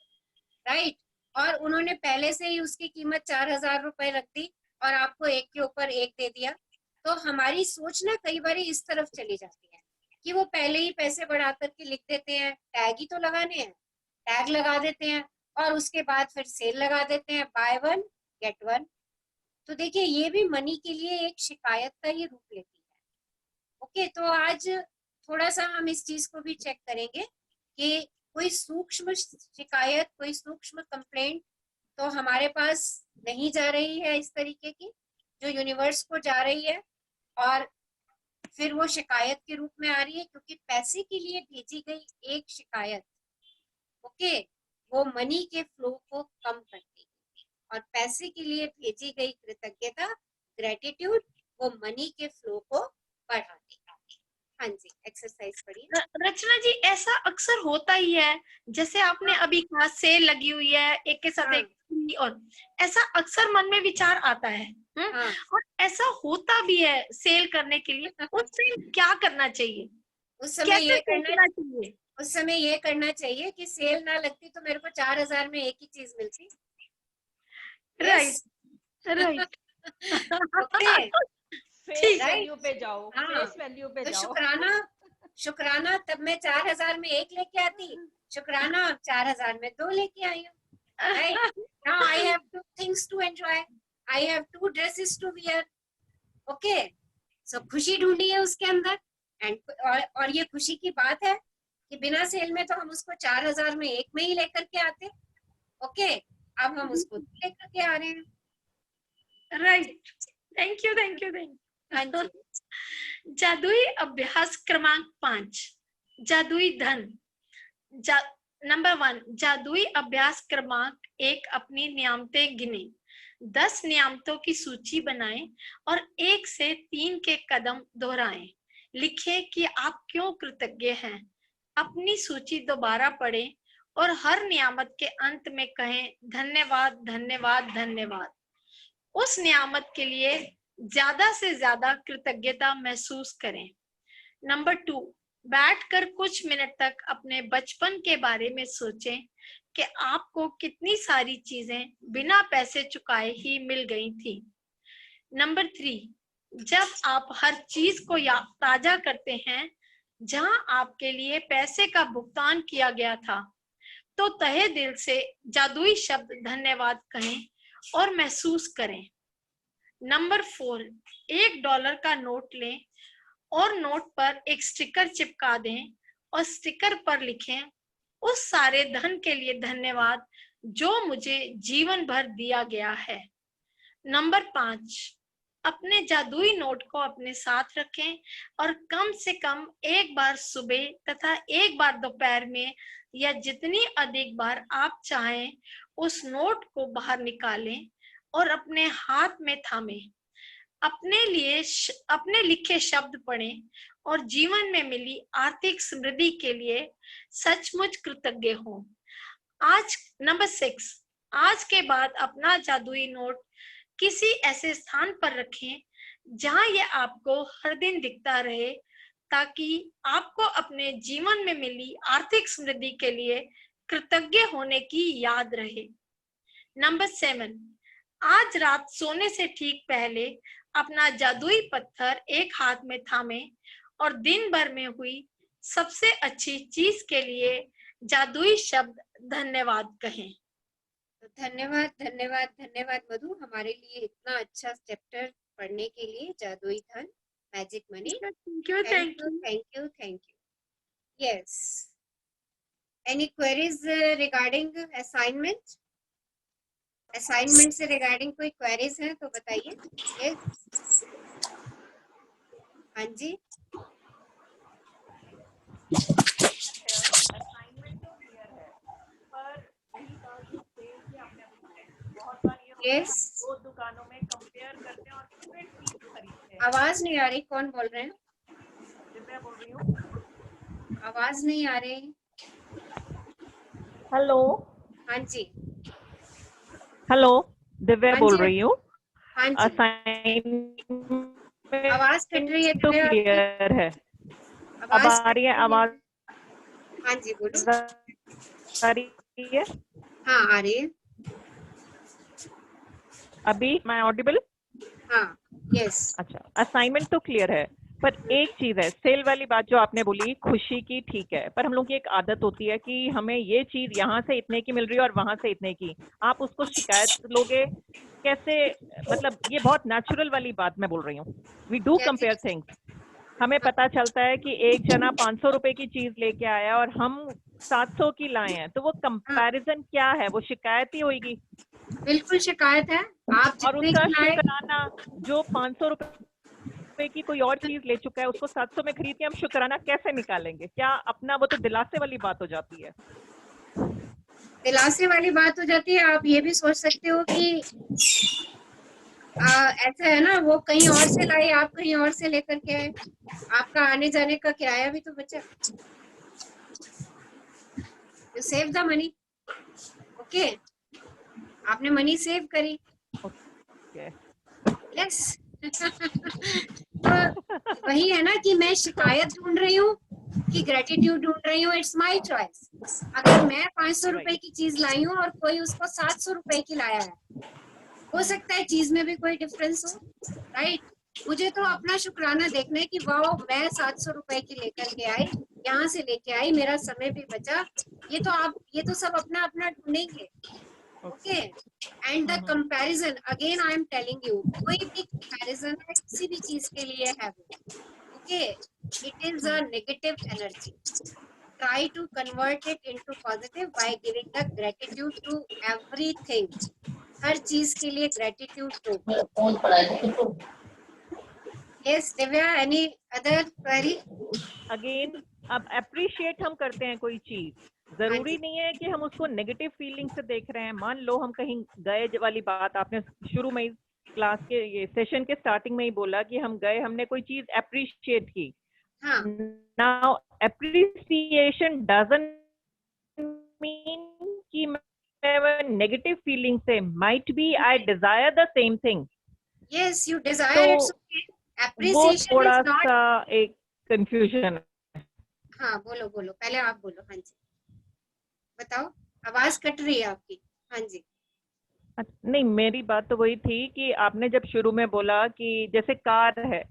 राइट, और उन्होंने पहले से ही उसकी कीमत 4000 रुपए रख दी और आपको 1 के ऊपर 1 दे दिया। तो हमारी सोच ना कई बार इस तरफ चली जाती है कि वो पहले ही पैसे बढ़ा करके लिख देते हैं, टैग ही तो लगाने हैं, टैग लगा देते हैं, और उसके बाद फिर सेल लगा देते हैं, बाय 1 गेट 1। तो देखिए, ये भी मनी के लिए एक शिकायत का ही रूप लेती है। ओके, तो आज थोड़ा सा हम इस चीज को भी चेक करेंगे कि कोई सूक्ष्म शिकायत, कोई सूक्ष्म कंप्लेंट तो हमारे पास नहीं जा रही है इस तरीके की, जो यूनिवर्स को जा रही है, और फिर वो शिकायत के रूप में आ रही है, क्योंकि पैसे के लिए भेजी गई एक शिकायत, ओके, वो मनी के फ्लो को कम कर देगी, और पैसे के लिए भेजी गई कृतज्ञता, ग्रेटिट्यूड, वो मनी के फ्लो को बढ़ा देगा। हाँ जी, एक्सरसाइज पढ़िए। रचना जी, ऐसा अक्सर होता ही है, जैसे आपने अभी कहा सेल लगी हुई है, एक के साथ एक फ्री, और ऐसा अक्सर मन में विचार आता है। और ऐसा होता भी है सेल करने के लिए, उस समय क्या करना चाहिए? उस समय ये करना चाहिए, उस समय ये करना चाहिए कि सेल ना लगती तो मेरे को 4000 में एक ही चीज मिलती। राइट ओके, फेस वैल्यू पे जाओ, फेस वैल्यू पे तो जाओ। शुक्राना तब मैं 4000 में 1 लेके आती, शुक्राना 4000 में 2 लेके आई हूँ। Right? Now I have 2 things to enjoy. I have 2 dresses to wear. Okay? So खुशी ढूंढी है उसके अंदर, और ये खुशी की बात है कि बिना सेल में तो हम उसको 4000 में 1 में ही लेकर के आते। ओके, अब हम उसको लेकर के आ रहे हैं। Right, thank you. हाँ जी। जादुई अभ्यास क्रमांक 5, जादुई धन। नंबर 1, जादुई अभ्यास क्रमांक 1, अपनी नियामतें गिने। 10 नियामतों की सूची बनाएं और 1 से 3 के कदम दोहराएं। लिखें कि आप क्यों कृतज्ञ हैं। अपनी सूची दोबारा पढ़ें और हर नियामत के अंत में कहें धन्यवाद, धन्यवाद, धन्यवाद। उस नियामत के लिए ज्यादा से ज्यादा कृतज्ञता महसूस करें। नंबर 2, बैठकर कुछ मिनट तक अपने बचपन के बारे में सोचें कि आपको कितनी सारी चीजें बिना पैसे चुकाए ही मिल गई थी। नंबर 3, जब आप हर चीज को ताजा करते हैं जहां आपके लिए पैसे का भुगतान किया गया था, तो तहे दिल से जादुई शब्द धन्यवाद कहें और महसूस करें। नंबर 4, $1 का नोट लें और नोट पर एक स्टिकर चिपका दें और स्टिकर पर लिखें उस सारे धन के लिए धन्यवाद जो मुझे जीवन भर दिया गया है। नंबर 5, अपने जादुई नोट को अपने साथ रखें और कम से कम एक बार सुबह तथा एक बार दोपहर में या जितनी अधिक बार आप चाहें उस नोट को बाहर निकालें और अपने हाथ में थामें। अपने लिखे शब्द पढ़ें और जीवन में मिली आर्थिक समृद्धि के लिए सचमुच कृतज्ञ हों। आज नंबर 6, आज के बाद अपना जादुई नोट किसी ऐसे स्थान पर रखें जहां यह आपको हर दिन दिखता रहे, ताकि आपको अपने जीवन में मिली आर्थिक समृद्धि के लिए कृतज्ञ होने की याद रहे। नंबर 7, आज रात सोने से ठीक पहले अपना जादुई पत्थर एक हाथ में थामें और दिन भर में हुई सबसे अच्छी चीज के लिए जादुई शब्द धन्यवाद कहें। तो धन्यवाद धन्यवाद धन्यवाद मधु, हमारे लिए इतना अच्छा चैप्टर पढ़ने के लिए। जादुई धन, magic money. Thank you thank you thank you thank you. Yes, any queries regarding assignment? Assignment से रिगार्डिंग कोई क्वेरीज है तो बताइए। यस, हाँ जी। यस, दो दुकानों में कंपेयर करते हैं और फिर चीज खरीदते हैं। आवाज नहीं आ रही, कौन बोल रहे हैं? मैं बोल रही हूँ। आवाज नहीं आ रही। हेलो। हाँ जी, हेलो, दिव्या हाँ बोल जी, रही हूँ। हाँ जी। आवाज कट रही है तो दिव्या आपकी। क्लियर है। अब आवाज आ रही है आवाज? हाँ जी बोलो। आ रही है? हाँ आ रही है। अभी मैं ऑडिबल? हाँ, यस। अच्छा, असाइनमेंट तो क्लियर है, पर एक चीज है, सेल वाली बात जो आपने बोली खुशी की, ठीक है, पर हम लोग की एक आदत होती है कि हमें ये चीज यहाँ से इतने की मिल रही है और वहां से इतने की, आप उसको शिकायत लोगे कैसे? मतलब ये बहुत नेचुरल वाली बात मैं बोल रही हूँ। We do compare things. हमें पता चलता है कि एक जना 500 रुपए की चीज लेके आया और हम 700 की लाए हैं, तो वो कंपैरिजन क्या है? वो शिकायत ही होगी। बिल्कुल शिकायत है। आप और जितने उसका की लाए, शुक्राना, जो 500 रुपए की कोई और चीज ले चुका है उसको 700 में खरीद के हम शुक्राना कैसे निकालेंगे? क्या अपना, वो तो दिलासे वाली बात हो जाती है। दिलासे वाली बात हो जाती है। आप ये भी सोच सकते हो कि ऐसा है ना, वो कहीं और से लाए, आप कहीं और से लेकर के आए, आपका आने जाने का किराया भी तो बचा। You save the money. Okay, आपने मनी सेव करी। यस। तो वही है ना कि मैं शिकायत ढूंढ रही हूँ कि ग्रेटिट्यूड ढूंढ रही हूँ। It's my choice. अगर मैं 500 रुपए की चीज लाई हूँ और कोई उसको 700 रुपए की लाया है, हो सकता है चीज में भी कोई डिफरेंस हो, राइट? मुझे तो अपना शुक्राना देखना है कि वाह, मैं 700 रुपए की लेकर के आई, यहाँ से लेके आई, मेरा समय भी बचा। ये तो सब अपना अपना ढूंढेंगे। Okay, and the comparison, again I am telling you, कोई भी कंपैरिजन है किसी भी चीज के लिए है वो, okay, it is a negative energy. Try to convert it into positive by giving the gratitude to everything. हर चीज के लिए gratitude दो। Yes, Divya, any other query? Again, अब अप्रिशिएट हम करते हैं कोई चीज, जरूरी नहीं है कि हम उसको नेगेटिव फीलिंग से देख रहे हैं। मान लो हम कहीं गए वाली बात आपने शुरू में क्लास के ये सेशन के स्टार्टिंग में ही बोला कि हम गए, हमने कोई चीज अप्रिशिएट की। नाउ अप्रिसिएशन डजंट मीन कि मैं नेगेटिव फीलिंग से, might be I desire the same thing. Yes, you desire, it's okay. वो Appreciation थोड़ा is not. सा एक कंफ्यूजन है। हाँ बोलो बोलो, पहले आप बोलो। हाँ जी बताओ, आवाज कट रही है आपकी। हाँ जी। नहीं, मेरी बात तो वही थी कि आपने जब शुरू में बोला कि जैसे कार है,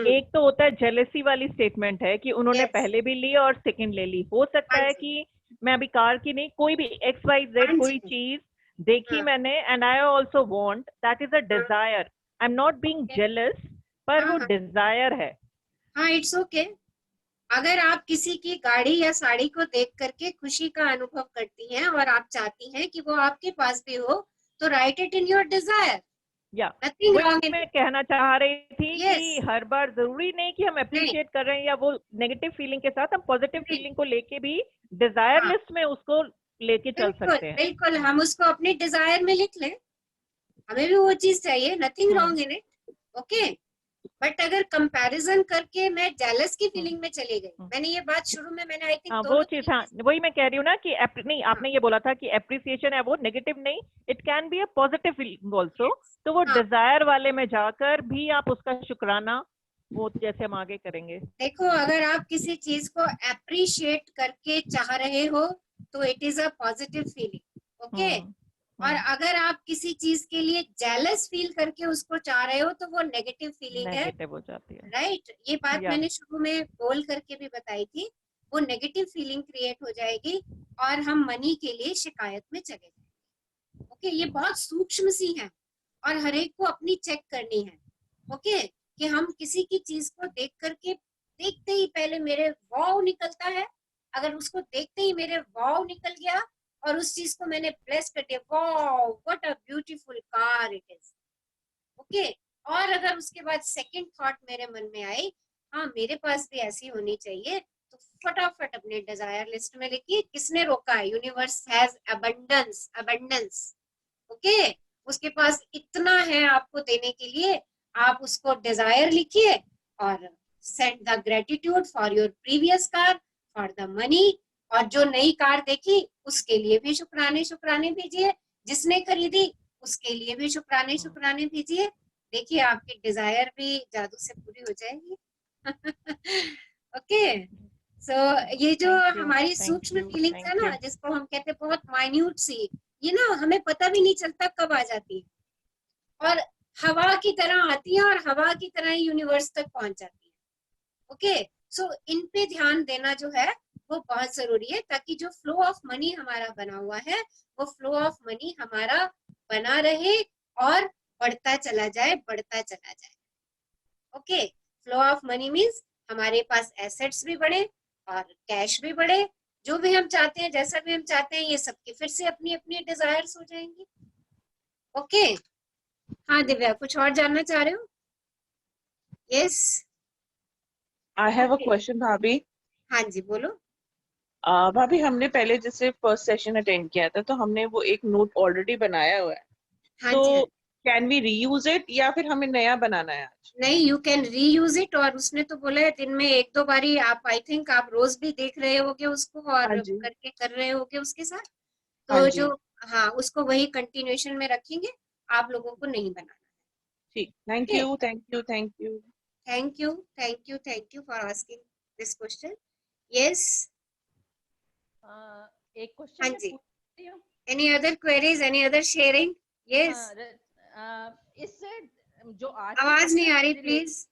एक तो होता है जेलेसी वाली स्टेटमेंट है कि उन्होंने पहले भी ली और सेकंड ले ली। हो सकता है कि मैं अभी कार की नहीं, कोई भी XYZ कोई चीज देखी मैंने and I also want, that is a desire. I am not being jealous, पर वो डिजायर है। हाँ, इट्स ओके। अगर आप किसी की गाड़ी या साड़ी को देख करके खुशी का अनुभव करती हैं और आप चाहती हैं कि वो आपके पास भी हो, तो right it in your desire. या Nothing वही wrong in मैं कहना चाह रही थी Yes. कि हर बार जरूरी नहीं कि हम अप्रिशिएट कर रहे हैं या वो नेगेटिव फीलिंग के साथ, हम पॉजिटिव फीलिंग को लेके भी डिजायर लिस्ट में उसको लेके चल सकते हैं। बिल्कुल, हम उसको अपने डिजायर में लिख लें, हमें भी वो चीज चाहिए। Nothing wrong in it. Okay, but अगर कंपैरिजन करके मैं जेलस की फीलिंग में चली गई, मैंने ये बात शुरू में मैंने आई थिंक वो चीज, हाँ वही मैं कह रही हूँ ना कि नहीं, आपने ये बोला था कि अप्रिसिएशन है वो नेगेटिव नहीं, it can be a positive feeling also. तो वो डिजायर वाले में जाकर भी आप उसका शुक्राना, वो जैसे हम आगे करेंगे। देखो, अगर आप किसी चीज को अप्रिशिएट करके चाह रहे हो तो it is a positive feeling. Okay, और अगर आप किसी चीज के लिए जेलस फील करके उसको चाह रहे हो तो वो नेगेटिव फीलिंग है, नेगेटिव हो जाती है। राइट? ये बात मैंने शुरू में बोल करके भी बताई थी। वो नेगेटिव फीलिंग क्रिएट हो जाएगी और हम मनी के लिए शिकायत में चले जाएंगे। ओके, ये बहुत सूक्ष्म सी है और हर एक को अपनी चेक करनी है। ओके, कि हम किसी की चीज को देख करके देखते ही पहले मेरे वाव निकलता है, अगर उसको देखते ही मेरे वाव निकल गया और उस चीज को मैंने प्लेस कर दिया, wow what a beautiful car it is. Okay, और अगर उसके बाद सेकंड थॉट मेरे मन में आई, हाँ मेरे पास भी ऐसी होनी चाहिए, तो फटाफट अपने डिजायर लिस्ट में लिखिए। किसने रोका है? Universe has abundance, abundance. Okay, उसके पास इतना है आपको देने के लिए, आप उसको डिजायर लिखिए और send the gratitude for your previous car, for the money, और जो नई कार देखी उसके लिए भी शुक्राने शुक्राने दीजिए, जिसने खरीदी उसके लिए भी शुक्राने शुक्राने दीजिए। देखिए आपकी डिजायर भी जादू से पूरी हो जाएगी। ओके, सो ये जो हमारी सूक्ष्म फीलिंग्स है ना, जिसको हम कहते हैं बहुत माइन्यूट सी, ये ना हमें पता भी नहीं चलता कब आ जाती है और हवा की तरह आती है और हवा की तरह ही यूनिवर्स तक पहुंच जाती है। ओके, सो इन पे ध्यान देना जो है वो बहुत जरूरी है, ताकि जो फ्लो ऑफ मनी हमारा बना हुआ है वो फ्लो ऑफ मनी हमारा बना रहे और बढ़ता चला जाए, बढ़ता चला जाए। Okay, flow of money means हमारे पास एसेट्स भी बढ़े और कैश भी बढ़े, जो भी हम चाहते हैं, जैसा भी हम चाहते हैं, ये सबकी फिर से अपनी अपनी डिजायर्स हो जाएंगी। ओके, हाँ दिव्या, कुछ और जानना चाह रहे हो? Yes, I have a question भाभी। हाँ जी बोलो। भाभी, हमने पहले जैसे फर्स्ट सेशन अटेंड किया था तो हमने वो एक नोट ऑलरेडी बनाया हुआ है, हाँ तो जी, कैन वी रीयूज इट या फिर हमें नया बनाना है आज? नहीं, यू कैन रीयूज इट, और उसने तो बोला है दिन में 1-2 बारी, आप आई थिंक आप रोज भी देख रहे होगे उसको और हाँ जी, करके कर रहे होगे उसके साथ, हाँ तो जी, जो, हाँ उसको वही कंटिन्यूएशन में रखेंगे, आप लोगों को नहीं बनाना। ठीक, thank Okay. You, thank you, thank you. Thank you, thank you, thank you for asking this question. Yes, एक हाँ क्वेश्चन जी। पूछती हूँ। Any other queries? Any other sharing? Yes. इससे जो आज आवाज नहीं आ रही, के प्लीज।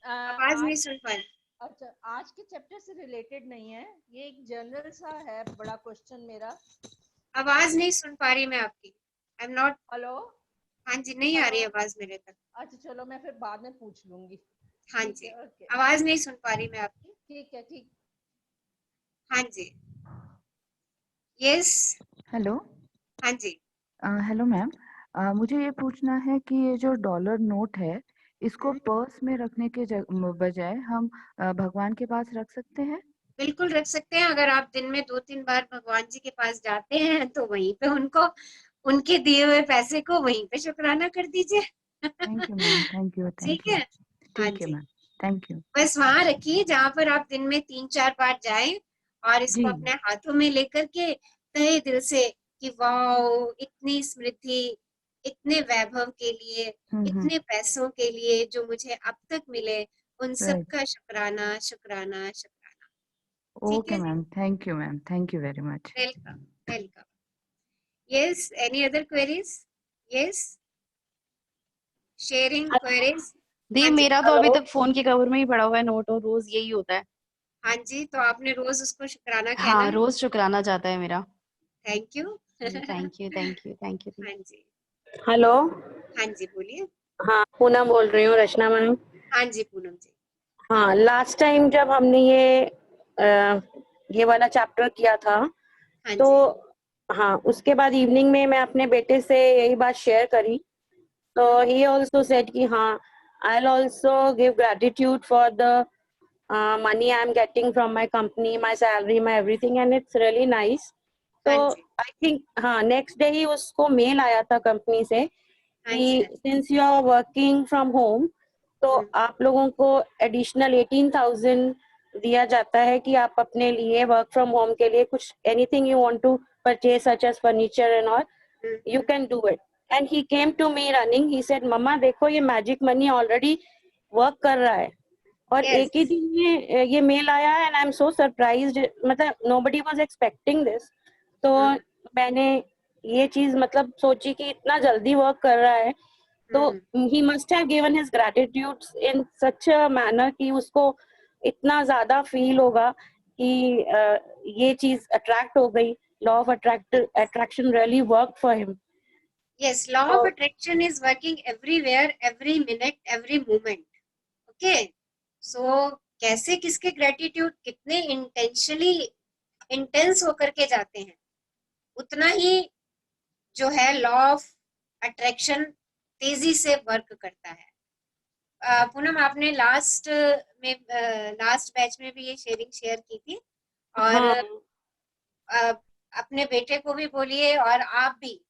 आवाज नहीं सुन पा रही। अच्छा, आज के चैप्टर से रिलेटेड नहीं है, ये एक जनरल सा है बड़ा क्वेश्चन मेरा। आवाज नहीं सुन पा रही मैं आपकी। I am not. हेलो, हाँ जी, नहीं आ रही आवाज मेरे तक। अच्छा चलो मैं फिर बाद में पूछ लूंगी। हाँ ठीक जी, है, ओके, आवाज नहीं सुन पा रही मैं आपकी। ठीक है, ठीक। हाँ जी, यस, हेलो। हाँ जी। हेलो मैम, मुझे ये पूछना है कि ये जो डॉलर नोट है, इसको पर्स में रखने के बजाय हम भगवान के पास रख सकते हैं? बिल्कुल रख सकते हैं। अगर आप दिन में 2-3 बार भगवान जी के पास जाते हैं तो वहीं पे उनको, उनके दिए हुए पैसे को वहीं पे शुक्राना कर दीजिए। Thank you ma'am, thank you, ठीक थैंक यू। है, हाँ ठीक है जी। Ma'am, thank you. बस वहां रखिए जहां पर आप दिन में 3-4 बार जाएं और इसको जी। अपने हाथों में लेकर के तहे दिल से कि वाओ, इतनी स्मृति, इतने वैभव के लिए, इतने पैसों के लिए जो मुझे अब तक मिले, उन सब राइट। का शुक्राना शुक्राना शुक्राना। ठीक ओके है जी, ma'am, thank you ma'am, thank you very much. Welcome, welcome. Yes, any other queries? Yes, sharing queries? दी, हाँ जी, मेरा तो अभी तक फोन के कवर में ही पड़ा हुआ है नोट, और रोज यही होता है। हाँ जी, तो आपने रोज उसको शुक्राना कहना हाँ, है। रोज शुक्राना चाहता है मेरा। Thank you. Thank you, thank you, thank you. हाँ जी, हेलो। हाँ जी बोलिए। हाँ, पूनम बोल रही हूँ, रचना मैम। हाँ जी पूनम जी। हाँ, लास्ट टाइम जब हमने ये वाला चैप्टर किया था, हाँ तो जी, हाँ, उसके बाद इवनिंग में मैं अपने बेटे से यही बात शेयर करी, तो ही ऑल्सो सेड कि हाँ, I will also give gratitude for the money I'm getting from my company, my salary, my everything, and it's really nice. तो आई थिंक हाँ, नेक्स्ट डे ही उसको मेल आया था कंपनी से कि since you are working from home, तो आप लोगों को एडिशनल 18,000 दिया जाता है कि आप अपने लिए वर्क फ्रॉम होम के लिए कुछ anything you want to purchase such as furniture and all, you can do it. And he came to me running, he said mamma देखो ये मैजिक मनी ऑलरेडी वर्क कर रहा है, और एक ही दिन में ये मेल आया, and I am so surprised, मतलब नोबडी वाज एक्सपेक्टिंग दिस। तो मैंने ये चीज मतलब सोची कि इतना जल्दी वर्क कर रहा है, तो he must have given his gratitude in such a manner कि उसको इतना ज्यादा फील होगा कि ये चीज अट्रैक्ट हो गई, law of attraction really work for him. Yes, law of attraction is working everywhere, every minute, every moment. Okay, so कैसे किसके ग्रेटिट्यूड कितने इंटेंस होकर के जाते हैं, उतना ही जो है लॉ ऑफ अट्रैक्शन तेजी से वर्क करता है। पूनम, आपने लास्ट बैच में भी ये शेयर की थी, और अपने बेटे को भी बोलिए, और आप भी,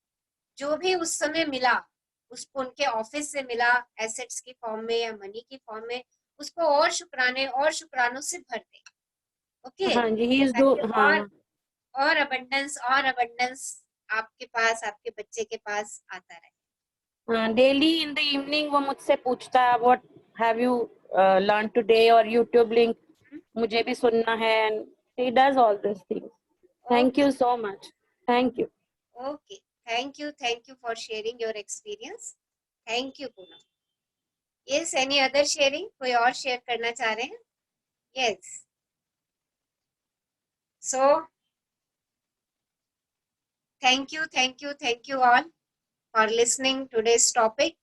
जो भी उस समय मिला उसको उनके ऑफिस से मिला एसेट्स की फॉर्म में या मनी की फॉर्म में, उसको और शुक्रानों से भर दे। ओके, हाँ जी, he is do हाँ और अबंडेंस आपके पास, आपके बच्चे के पास आता रहे। हाँ, डेली इन द इवनिंग वो मुझसे पूछता है what have you learn today, और यूट्यूब लिंक मुझे भी सुनना है, and he does all these things. Thank you so much. Thank you. Okay, thank you for sharing your experience. Thank you, Poonam. Yes, any other sharing? कोई और share करना चाह रहे हैं? Yes. So, thank you all for listening today's topic,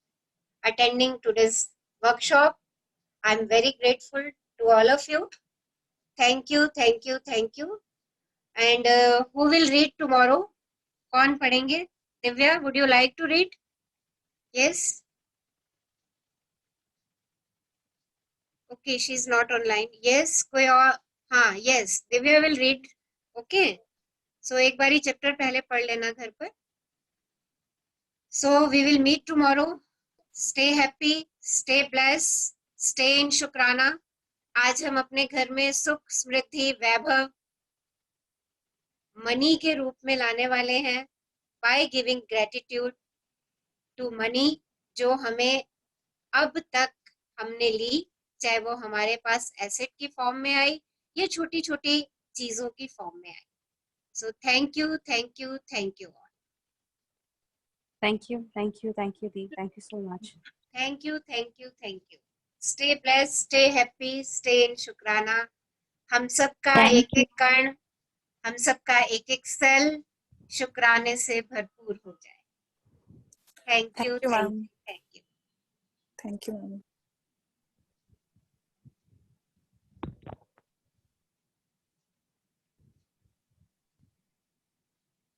attending today's workshop. I'm very grateful to all of you. Thank you. And who will read tomorrow? कौन पढ़ेंगे? Divya, would you like to read? Yes. Okay, she's not online. Yes, कोई और? हाँ, yes, Divya will read. Okay. So एक बारी chapter पहले पढ़ लेना घर पर. So we will meet tomorrow. Stay happy, stay blessed, stay in शुक्राना. आज हम अपने घर में सुख, समृद्धि, वैभव, मनी के रूप में लाने वाले हैं by giving gratitude to money, जो हमें अब तक हमने ली, चाहे वो हमारे पास एसेट की फॉर्म में आई या छोटी छोटी चीजों की फॉर्म में आई। So thank you all. Thank you, Dee. Thank you so much. Thank you. Stay blessed, stay happy, stay in शुक्राना. हम सबका एक एक कण, हम सबका एक एक सेल शुक्राने से भरपूर हो जाए। Thank you ma'am. Thank you ma'am.